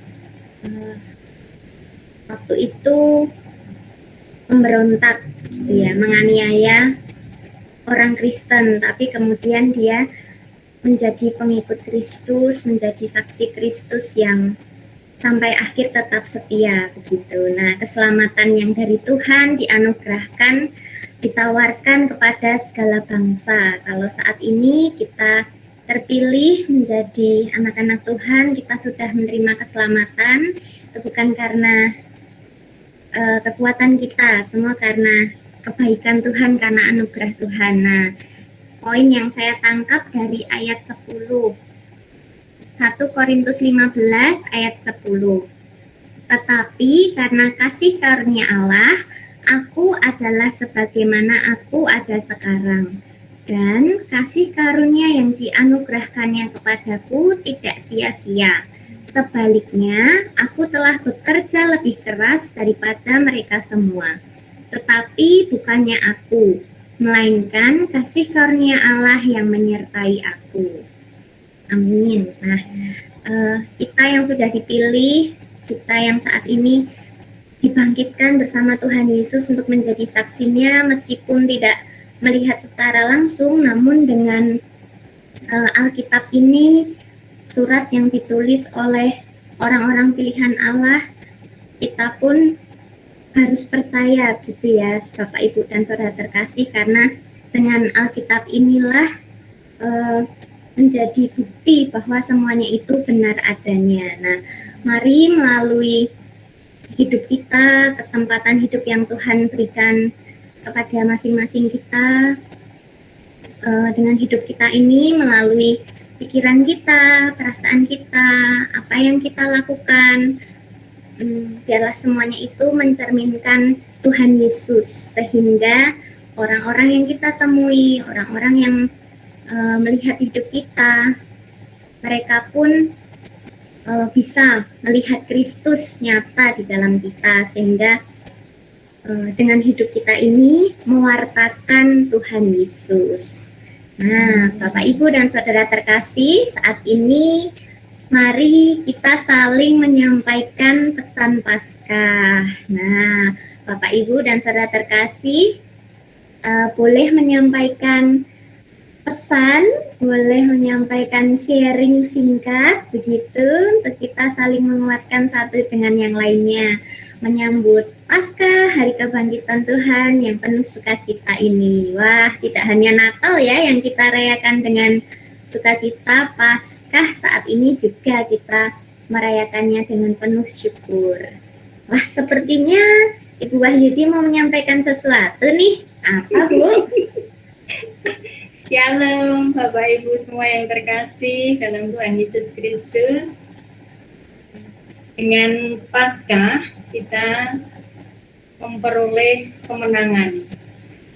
waktu itu memberontak, gitu ya, menganiaya orang Kristen, tapi kemudian dia menjadi pengikut Kristus, menjadi saksi Kristus yang sampai akhir tetap setia, begitu. Nah, keselamatan yang dari Tuhan dianugerahkan, ditawarkan kepada segala bangsa. Kalau saat ini kita terpilih menjadi anak-anak Tuhan, kita sudah menerima keselamatan, itu bukan karena kekuatan kita, semua karena kebaikan Tuhan, karena anugerah Tuhan. Nah, poin yang saya tangkap dari ayat 10. 1 Korintus 15 ayat 10. Tetapi karena kasih karunia Allah, aku adalah sebagaimana aku ada sekarang. Dan kasih karunia yang dianugerahkannya kepadaku tidak sia-sia. Sebaliknya, aku telah bekerja lebih keras daripada mereka semua. Tetapi bukannya aku, melainkan kasih karunia Allah yang menyertai aku. Amin. Nah, kita yang sudah dipilih, kita yang saat ini dibangkitkan bersama Tuhan Yesus untuk menjadi saksinya, meskipun tidak melihat secara langsung, namun dengan Alkitab ini, surat yang ditulis oleh orang-orang pilihan Allah, kita pun harus percaya, gitu ya, Bapak Ibu dan Saudara terkasih, karena dengan Alkitab inilah menjadi bukti bahwa semuanya itu benar adanya. Nah, mari melalui hidup kita, kesempatan hidup yang Tuhan berikan kepada masing-masing kita, dengan hidup kita ini, melalui pikiran kita, perasaan kita, apa yang kita lakukan, biarlah semuanya itu mencerminkan Tuhan Yesus, sehingga orang-orang yang kita temui, orang-orang yang melihat hidup kita, mereka pun bisa melihat Kristus nyata di dalam kita, sehingga dengan hidup kita ini mewartakan Tuhan Yesus. Nah, Bapak Ibu dan Saudara terkasih, saat ini mari kita saling menyampaikan pesan Paskah. Nah, Bapak Ibu dan Saudara terkasih, boleh menyampaikan pesan, boleh menyampaikan sharing singkat, begitu, untuk kita saling menguatkan satu dengan yang lainnya, menyambut Paskah, Hari Kebangkitan Tuhan yang penuh sukacita ini. Wah, tidak hanya Natal ya yang kita rayakan dengan sukacita, Paskah saat ini juga kita merayakannya dengan penuh syukur. Wah, sepertinya Ibu Wahyudi mau menyampaikan sesuatu nih. Apa, Bu? Shalom Bapak Ibu semua yang terkasih dalam Tuhan Yesus Kristus. Dengan Paskah kita memperoleh kemenangan.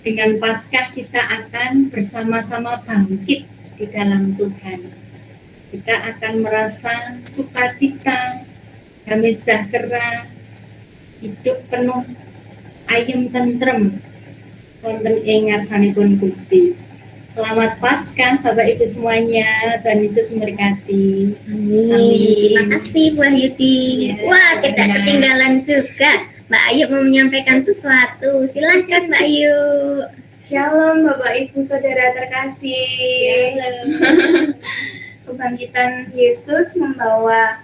Dengan Paskah kita akan bersama-sama bangkit di dalam Tuhan. Kita akan merasa sukacita, damai sejahtera, hidup penuh ayem tentrem wonten ing ngarsanipun Gusti. Selamat Paskah Bapak Ibu semuanya, Tuhan Yesus memberkati. Amin. Amin. Terima kasih Bu Ahyuti. Ya, Wah, tidak sama. ketinggalan juga. Mbak Ayu mau menyampaikan sesuatu. Silahkan Mbak Ayu. Shalom Bapak Ibu Saudara terkasih. Kebangkitan Yesus membawa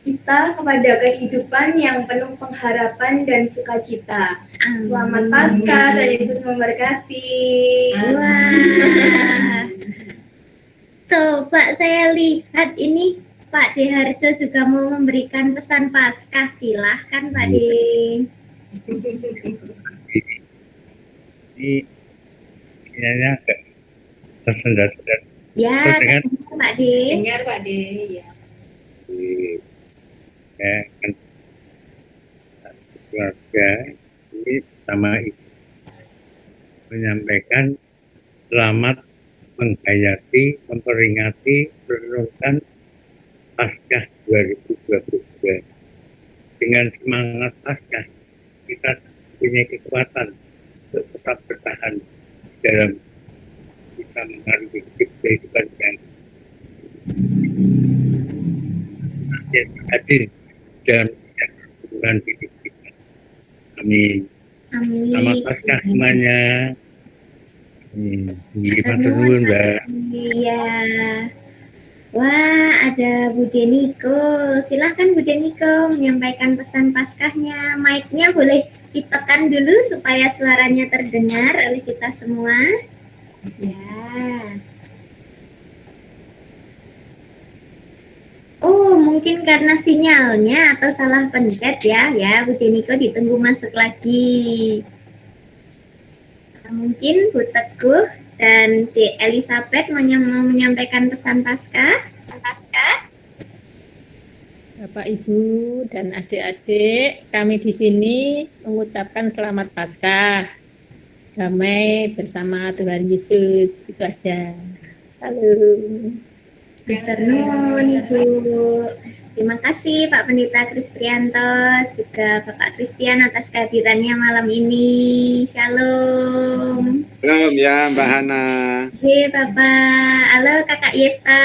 kita kepada kehidupan yang penuh pengharapan dan sukacita. Selamat Paskah, dan Yesus memberkati. Wah. Coba saya lihat ini Pak Deharjo juga mau memberikan pesan Paskah. Silahkan Pak De. Ini kayaknya agak tersendat-sendat. Ya, Terdengar? Pak De. Dengar Pak De, ya. Ya, kan satu keluarga ini bersama ibu menyampaikan selamat menghayati, memperingati, merenungkan Paskah 2022. Dengan semangat Paskah, kita punya kekuatan untuk tetap bertahan dalam kita mengarungi kehidupan yang hadir dalam hubungan hidup kita. Amin. Amin. Selamat Paskah semuanya. Matur nuwun, Mbak. Iya. Wah, ada Bu Deniko. Silahkan Bu Deniko menyampaikan pesan Paskahnya. Mic-nya boleh ditekan dulu supaya suaranya terdengar oleh kita semua. Ya. Oh, mungkin karena sinyalnya atau salah pencet ya. Ya, Bu Deniko ditunggu masuk lagi. Mungkin Bu Teguh dan D. Elizabeth mau menyampaikan pesan Paskah. Bapak, Ibu, dan adik-adik, kami di sini mengucapkan selamat Paskah. Damai bersama Tuhan Yesus. Itu aja. Salam. Matur nuwun Ibu. Terima kasih Pak Pendeta Kristianto, juga Bapak Kristian atas kehadirannya malam ini. Shalom. Shalom ya Mbak Hana. Oke Bapak. Halo Kakak Yesta.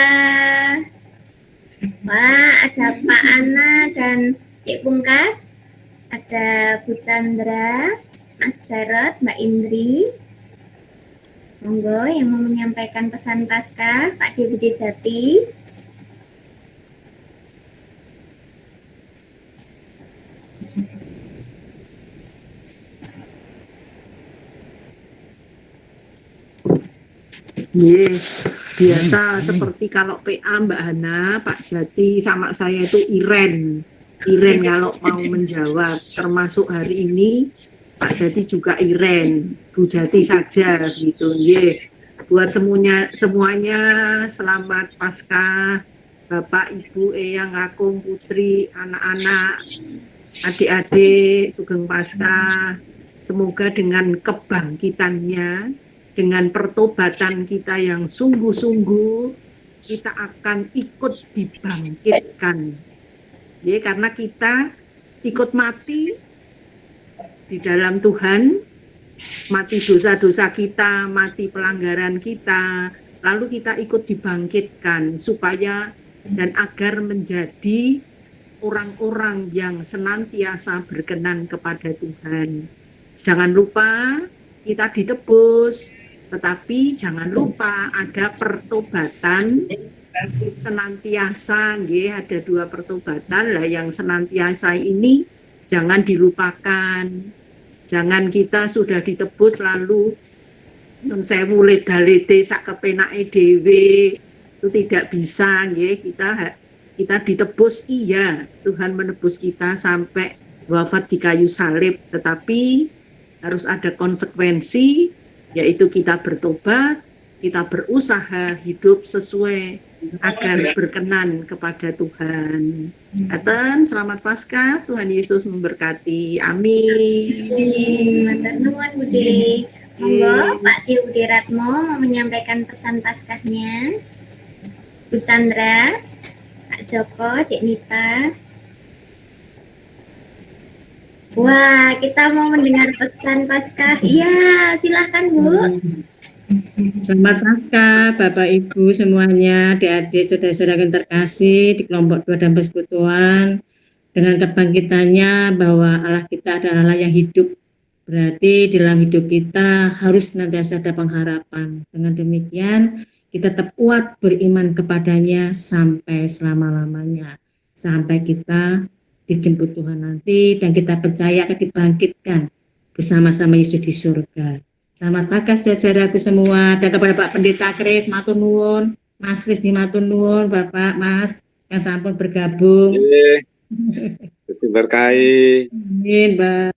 Wah, ada Pak Ana dan Cik Pungkas. Ada Bu Chandra, Mas Jarot, Mbak Indri. Monggo yang mau menyampaikan pesan Paskah, Pak D. Budi Jati. Biasa seperti kalau PA Mbak Hana, Pak Jati sama saya itu Iren kalau mau menjawab, termasuk hari ini Pak Jati juga Iren, Bu Jati saja gitu. Buat semuanya selamat Paskah, Bapak, Ibu, Eyang, Kakung, Putri, anak-anak, adik-adik, Sugeng Paskah. Semoga dengan kebangkitannya, dengan pertobatan kita yang sungguh-sungguh, kita akan ikut dibangkitkan. Ya, karena kita ikut mati di dalam Tuhan, mati dosa-dosa kita, mati pelanggaran kita, lalu kita ikut dibangkitkan supaya dan agar menjadi orang-orang yang senantiasa berkenan kepada Tuhan. Jangan lupa kita ditebus, tetapi jangan lupa ada pertobatan senantiasa, ada 2 pertobatan lah yang senantiasa ini jangan dilupakan. Jangan kita sudah ditebus lalu nun sewu leda-lede sak kepenake dhewe, itu tidak bisa, kita ditebus, iya, Tuhan menebus kita sampai wafat di kayu salib, tetapi harus ada konsekuensi, yaitu kita bertobat, kita berusaha hidup sesuai agar berkenan kepada Tuhan. Aten, selamat Paskah, Tuhan Yesus memberkati. Amin. Matur nuwun Bude. Monggo Pak Dio Budiratmo mau menyampaikan pesan Paskahnya. Bu Chandra, Pak Joko, Dek Nita. Wah, kita mau mendengar pesan Paskah. Iya, silahkan Bu. Selamat Paskah, Bapak Ibu semuanya, adik-adik, saudara-saudara yang terkasih di kelompok 2 dan persekutuan. Dengan kebangkitannya bahwa Allah kita adalah Allah yang hidup. Berarti dalam hidup kita harus senantiasa ada pengharapan. Dengan demikian, kita tetap kuat beriman kepadanya sampai selama-lamanya. Sampai kita dijemput Tuhan nanti dan kita percaya akan dibangkitkan bersama-sama Yesus di surga. Selamat pagi saudaraku semua, dan kepada Pak Pendeta Kris, matur nuwun, Mas Kris di matur nuwun, Bapak, Mas, yang sampun bergabung. Gusti berkahi. Amin, Mbak.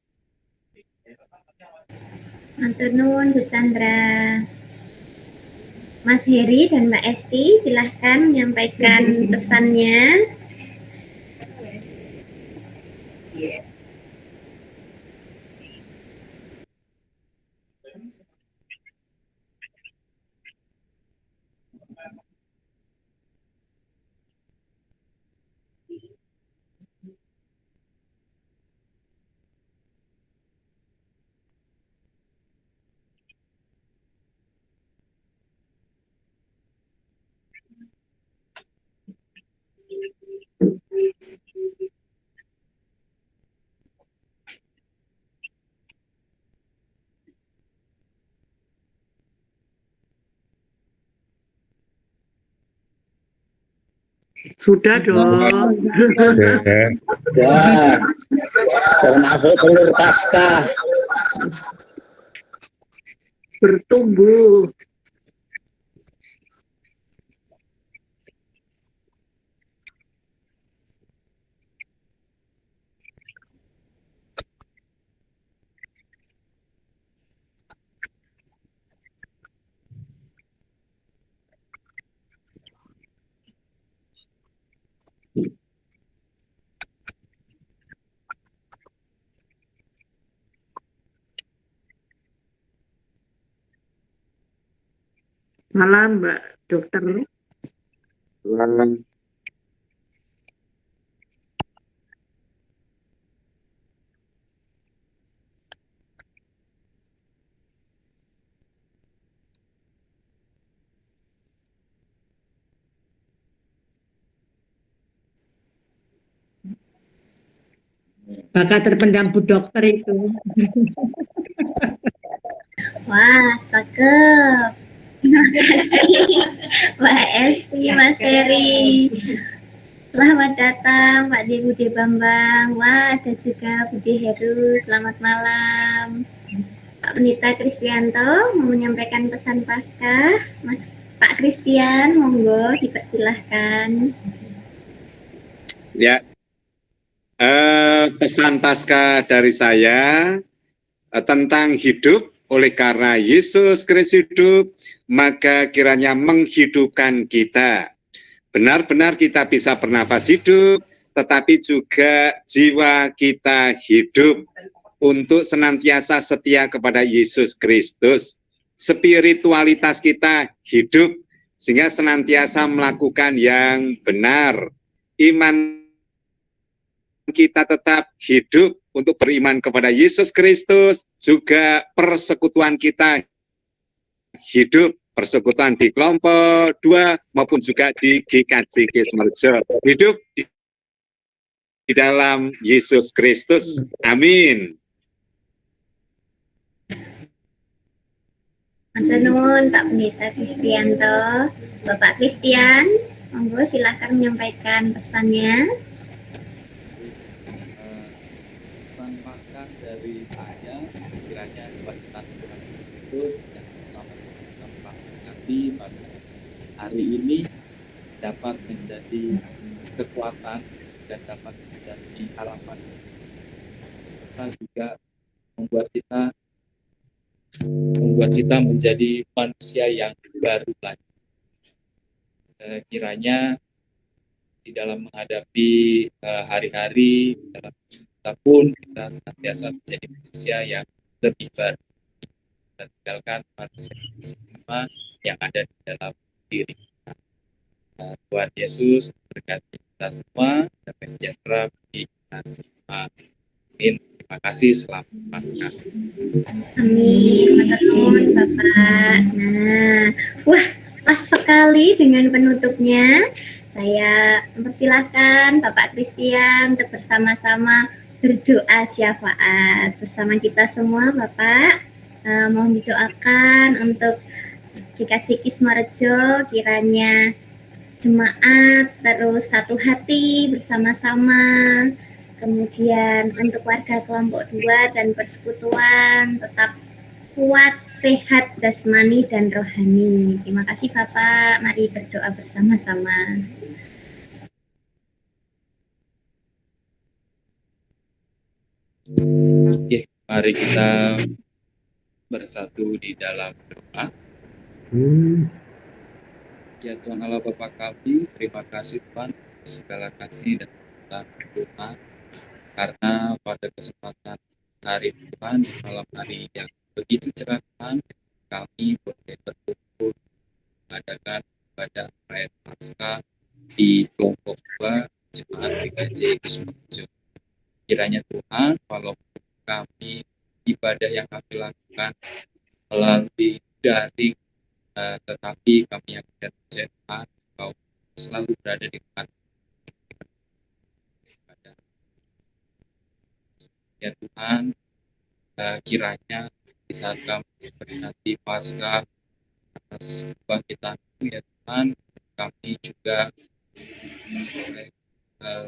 Matur nuwun Bu Chandra. Mas Heri dan Mbak Esti, silahkan menyampaikan pesannya. Sudah dong. Ya, termasuk telur Paskah. Bertumbuh. Malam, Mbak Dokter. Malam. Bakat terpendam Bu Dokter itu. Wah, cakep. Terima kasih Mbak Esti, Mas Heri. Selamat datang Pak Di Budi Bambang. Wah, ada juga Budi Heru. Selamat malam. Pak Pendeta Kristianto mau menyampaikan pesan Paskah. Mas Pak Kristian, monggo dipersilahkan. Ya, pesan Paskah dari saya tentang hidup. Oleh karena Yesus Kristus hidup, maka kiranya menghidupkan kita. Benar-benar kita bisa bernafas hidup, tetapi juga jiwa kita hidup untuk senantiasa setia kepada Yesus Kristus. Spiritualitas kita hidup, sehingga senantiasa melakukan yang benar. Iman kita tetap hidup untuk beriman kepada Yesus Kristus, juga persekutuan kita hidup, persekutuan di kelompok 2 maupun juga di GKJ Semerjo, hidup di dalam Yesus Kristus. Amin. Matur nuwun Pak Pendeta Kristianto. Bapak Kristian, monggo silahkan menyampaikan pesannya. Pesan Paskah dari saya, kiranya kebangkitan Tuhan Yesus Kristus yang bersama-sama kita berkati pada hari ini dapat menjadi kekuatan dan dapat menjadi harapan, serta juga membuat kita menjadi manusia yang baru lagi. Kiranya di dalam menghadapi hari-hari dalam kita pun kita senantiasa menjadi manusia yang lebih baru. kita tinggalkan manusia semua yang ada di dalam diri kita. Tuhan Yesus memberkati kita semua, damai sejahtera bagi kita semua. Amin. Terima kasih, selamat Paskah. Amin, matur nuwun Bapak. Nah, wah pas sekali dengan penutupnya. Saya mempersilahkan Bapak Christian untuk bersama-sama berdoa syafaat bersama kita semua, Bapak. Mohon didoakan untuk GKJ Kismarejo, kiranya jemaat terus satu hati bersama-sama. Kemudian untuk warga kelompok 2 dan persekutuan tetap kuat, sehat jasmani dan rohani. Terima kasih Bapak. Mari berdoa bersama-sama. Oke, mari kita bersatu di dalam doa. Ya Tuhan Allah Bapa kami, terima kasih Tuhan segala kasih dan Tuhan, karena pada kesempatan hari Tuhan di malam hari yang begitu cerah Tuhan, kami boleh berkumpul mengadakan ibadah perayaan Paskah di kelompok 2 Jemaat GKJ Kismarejo. Kiranya Tuhan, walaupun kami ibadah yang kami lakukan melalui daring, tetapi kami yang tidak percaya Tuhan, Kau selalu berada di dekat. Ya Tuhan, kiranya di saat kami memperingati Paskah atas kebangkitan ya Tuhan, kami juga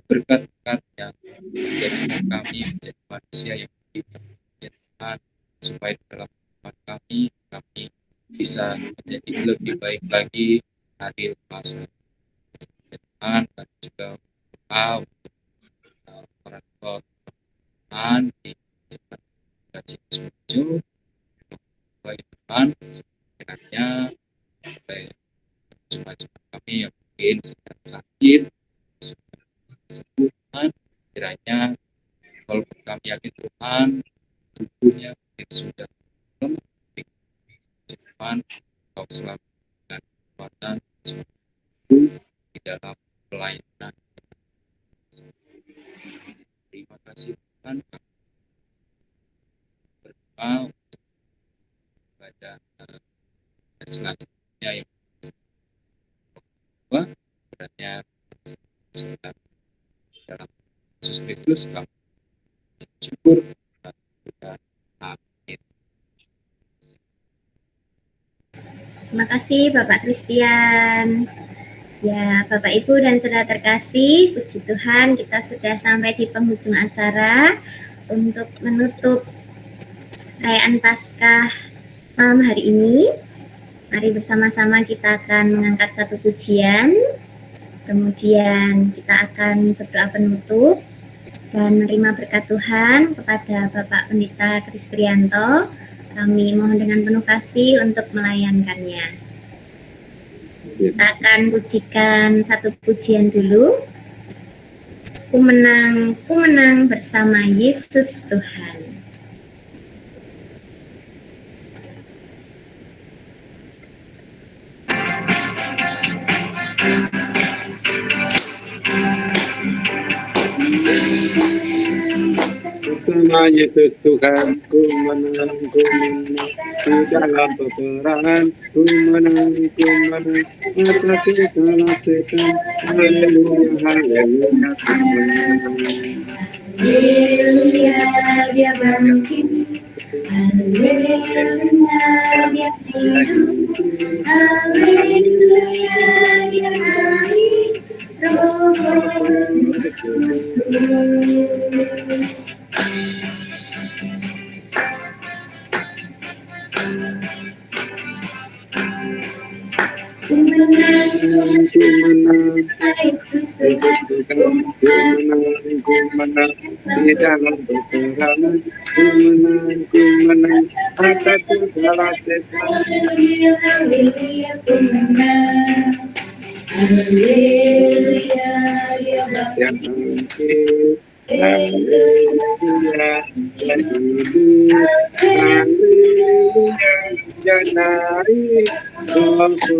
berkat-berkat yang menjadikan kami menjadi manusia yang hidup ya Tuhan, supaya dalam kehidupan kami bisa menjadi lebih baik lagi hari lepas. Ya Tuhan, kami juga berdoa untuk orang tua Tuhan di GKJ Kismarejo, baik Tuhan, kiranya jemaat-jemaat kami yang mungkin sedang sakit, sembuh Tuhan, kiranya walaupun kami yakin Tuhan, tubuhnya mungkin sudah lemah, Tuhan, Kau selalu dengan kekuatan di dalam pelayanan. Terima kasih Tuhan, kami berdoa untuk ibadah selanjutnya yang berarti sekitar dalam Yesus Kristus kami syukur dan juga amin. Terima kasih Bapak Christian. Ya, Bapak Ibu dan saudara terkasih, puji Tuhan kita sudah sampai di penghujung acara untuk menutup perayaan Paskah malam hari ini. Mari bersama-sama kita akan mengangkat satu pujian, kemudian kita akan berdoa penutup dan menerima berkat Tuhan kepada Bapak Pendeta Kristianto. Kami mohon dengan penuh kasih untuk melayankannya. Kita akan pujikan satu pujian dulu. Ku menang bersama Yesus Tuhan. Bersama Yesus Tuhan, ku menang di dalam peperangan, ku menang atas segala setan. Haleluya, haleluya, Haleluya, dia bangkit. Haleluya, dia hidup. Haleluya, dia naik. Roh Kudus. Ku menang Yesus Tuhan, ku menang di dalam peperangan, ku menang atas segala setan. Haleluya, haleluya, ku menang. Haleluya, dia Yang bangkit. haleluya, haleluya, haleluya. Janai Tuhanku.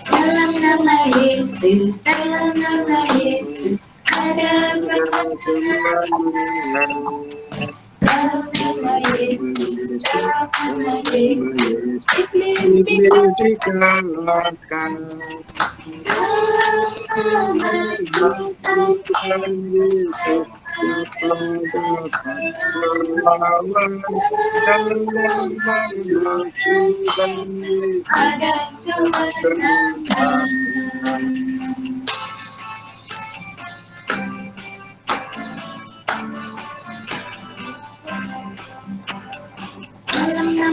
Dalam nama Yesus, dalam nama Yesus, ada kemenangan. Dalam nama Yesus, dalam nama Yesus, iblis dikalahkan. dalam nama Tuhan Yesus melawan dalam nama Tuhan Yesus ada kemenangan.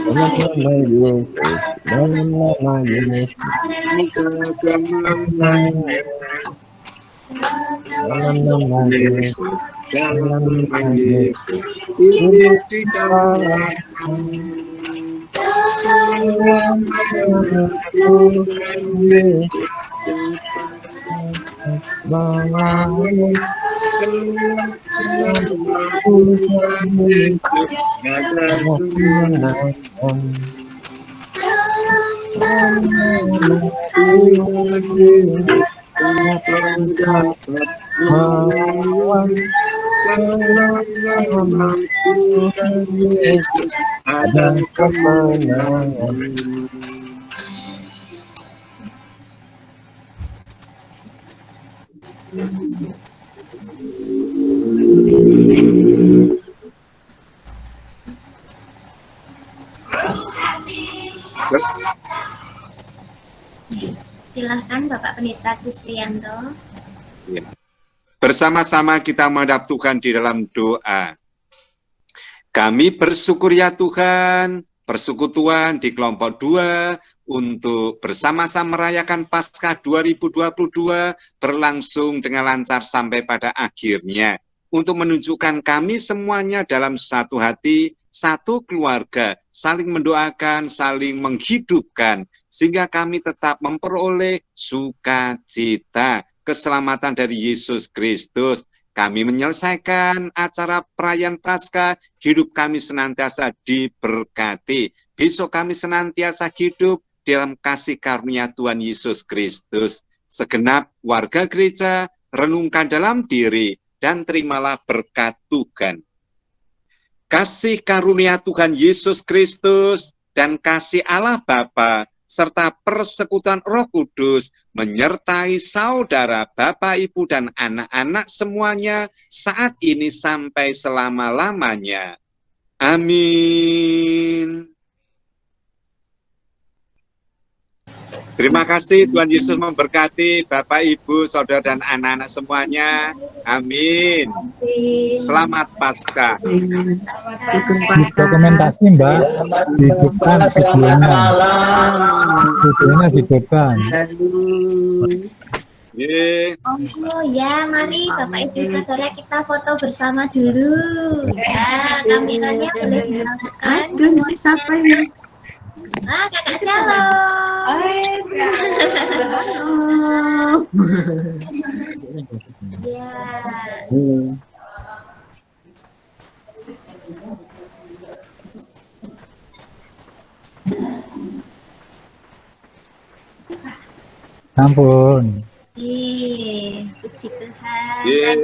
Dalam nama Yesus, dalam nama Yesus dalam nama Yesus dalam nama Yesus ini dikalahkan. Dalam nama Tuhan Yesus melawan dalam nama Tuhan Yesus ada kemenangan. Tuhan Yesus akan dapat melawan dalam nama Tuhan Yesus ada kemenangan. Silahkan Bapak Pendeta Kristianto. Ya. Bersama-sama kita menghadap Tuhan di dalam doa. Kami bersyukur ya Tuhan, persekutuan di kelompok 2 untuk bersama-sama merayakan Paskah 2022 berlangsung dengan lancar sampai pada akhirnya. Untuk menunjukkan kami semuanya dalam satu hati, satu keluarga, saling mendoakan, saling menghidupkan, sehingga kami tetap memperoleh sukacita, keselamatan dari Yesus Kristus. Kami menyelesaikan acara perayaan Paskah, hidup kami senantiasa diberkati. Besok kami senantiasa hidup dalam kasih karunia Tuhan Yesus Kristus. Segenap warga gereja, renungkan dalam diri, dan terimalah berkat Tuhan. Kasih karunia Tuhan Yesus Kristus dan kasih Allah Bapa serta persekutuan Roh Kudus menyertai saudara, Bapak, Ibu, dan anak-anak semuanya saat ini sampai selama-lamanya. Amin. Terima kasih, Tuhan Yesus memberkati Bapak, Ibu, Saudara, dan anak-anak semuanya. Amin. Selamat Paskah. Dokumentasi Mbak, hidupkan videonya. Videonya hidupkan. Oh ya, mari Bapak Ibu Saudara kita foto bersama dulu. Ya, kameranya boleh dinyalakan. Siapa ini? Ah, Kakak Shalom. Ya. Ampun. Puji Tuhan.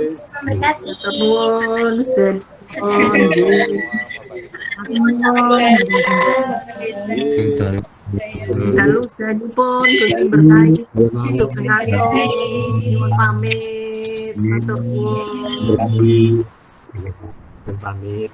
Tuhan memberkati. Lalu sedanipun Gusti berkahi besok kenalipun nyuwun pamit matur nuwun. Pamit.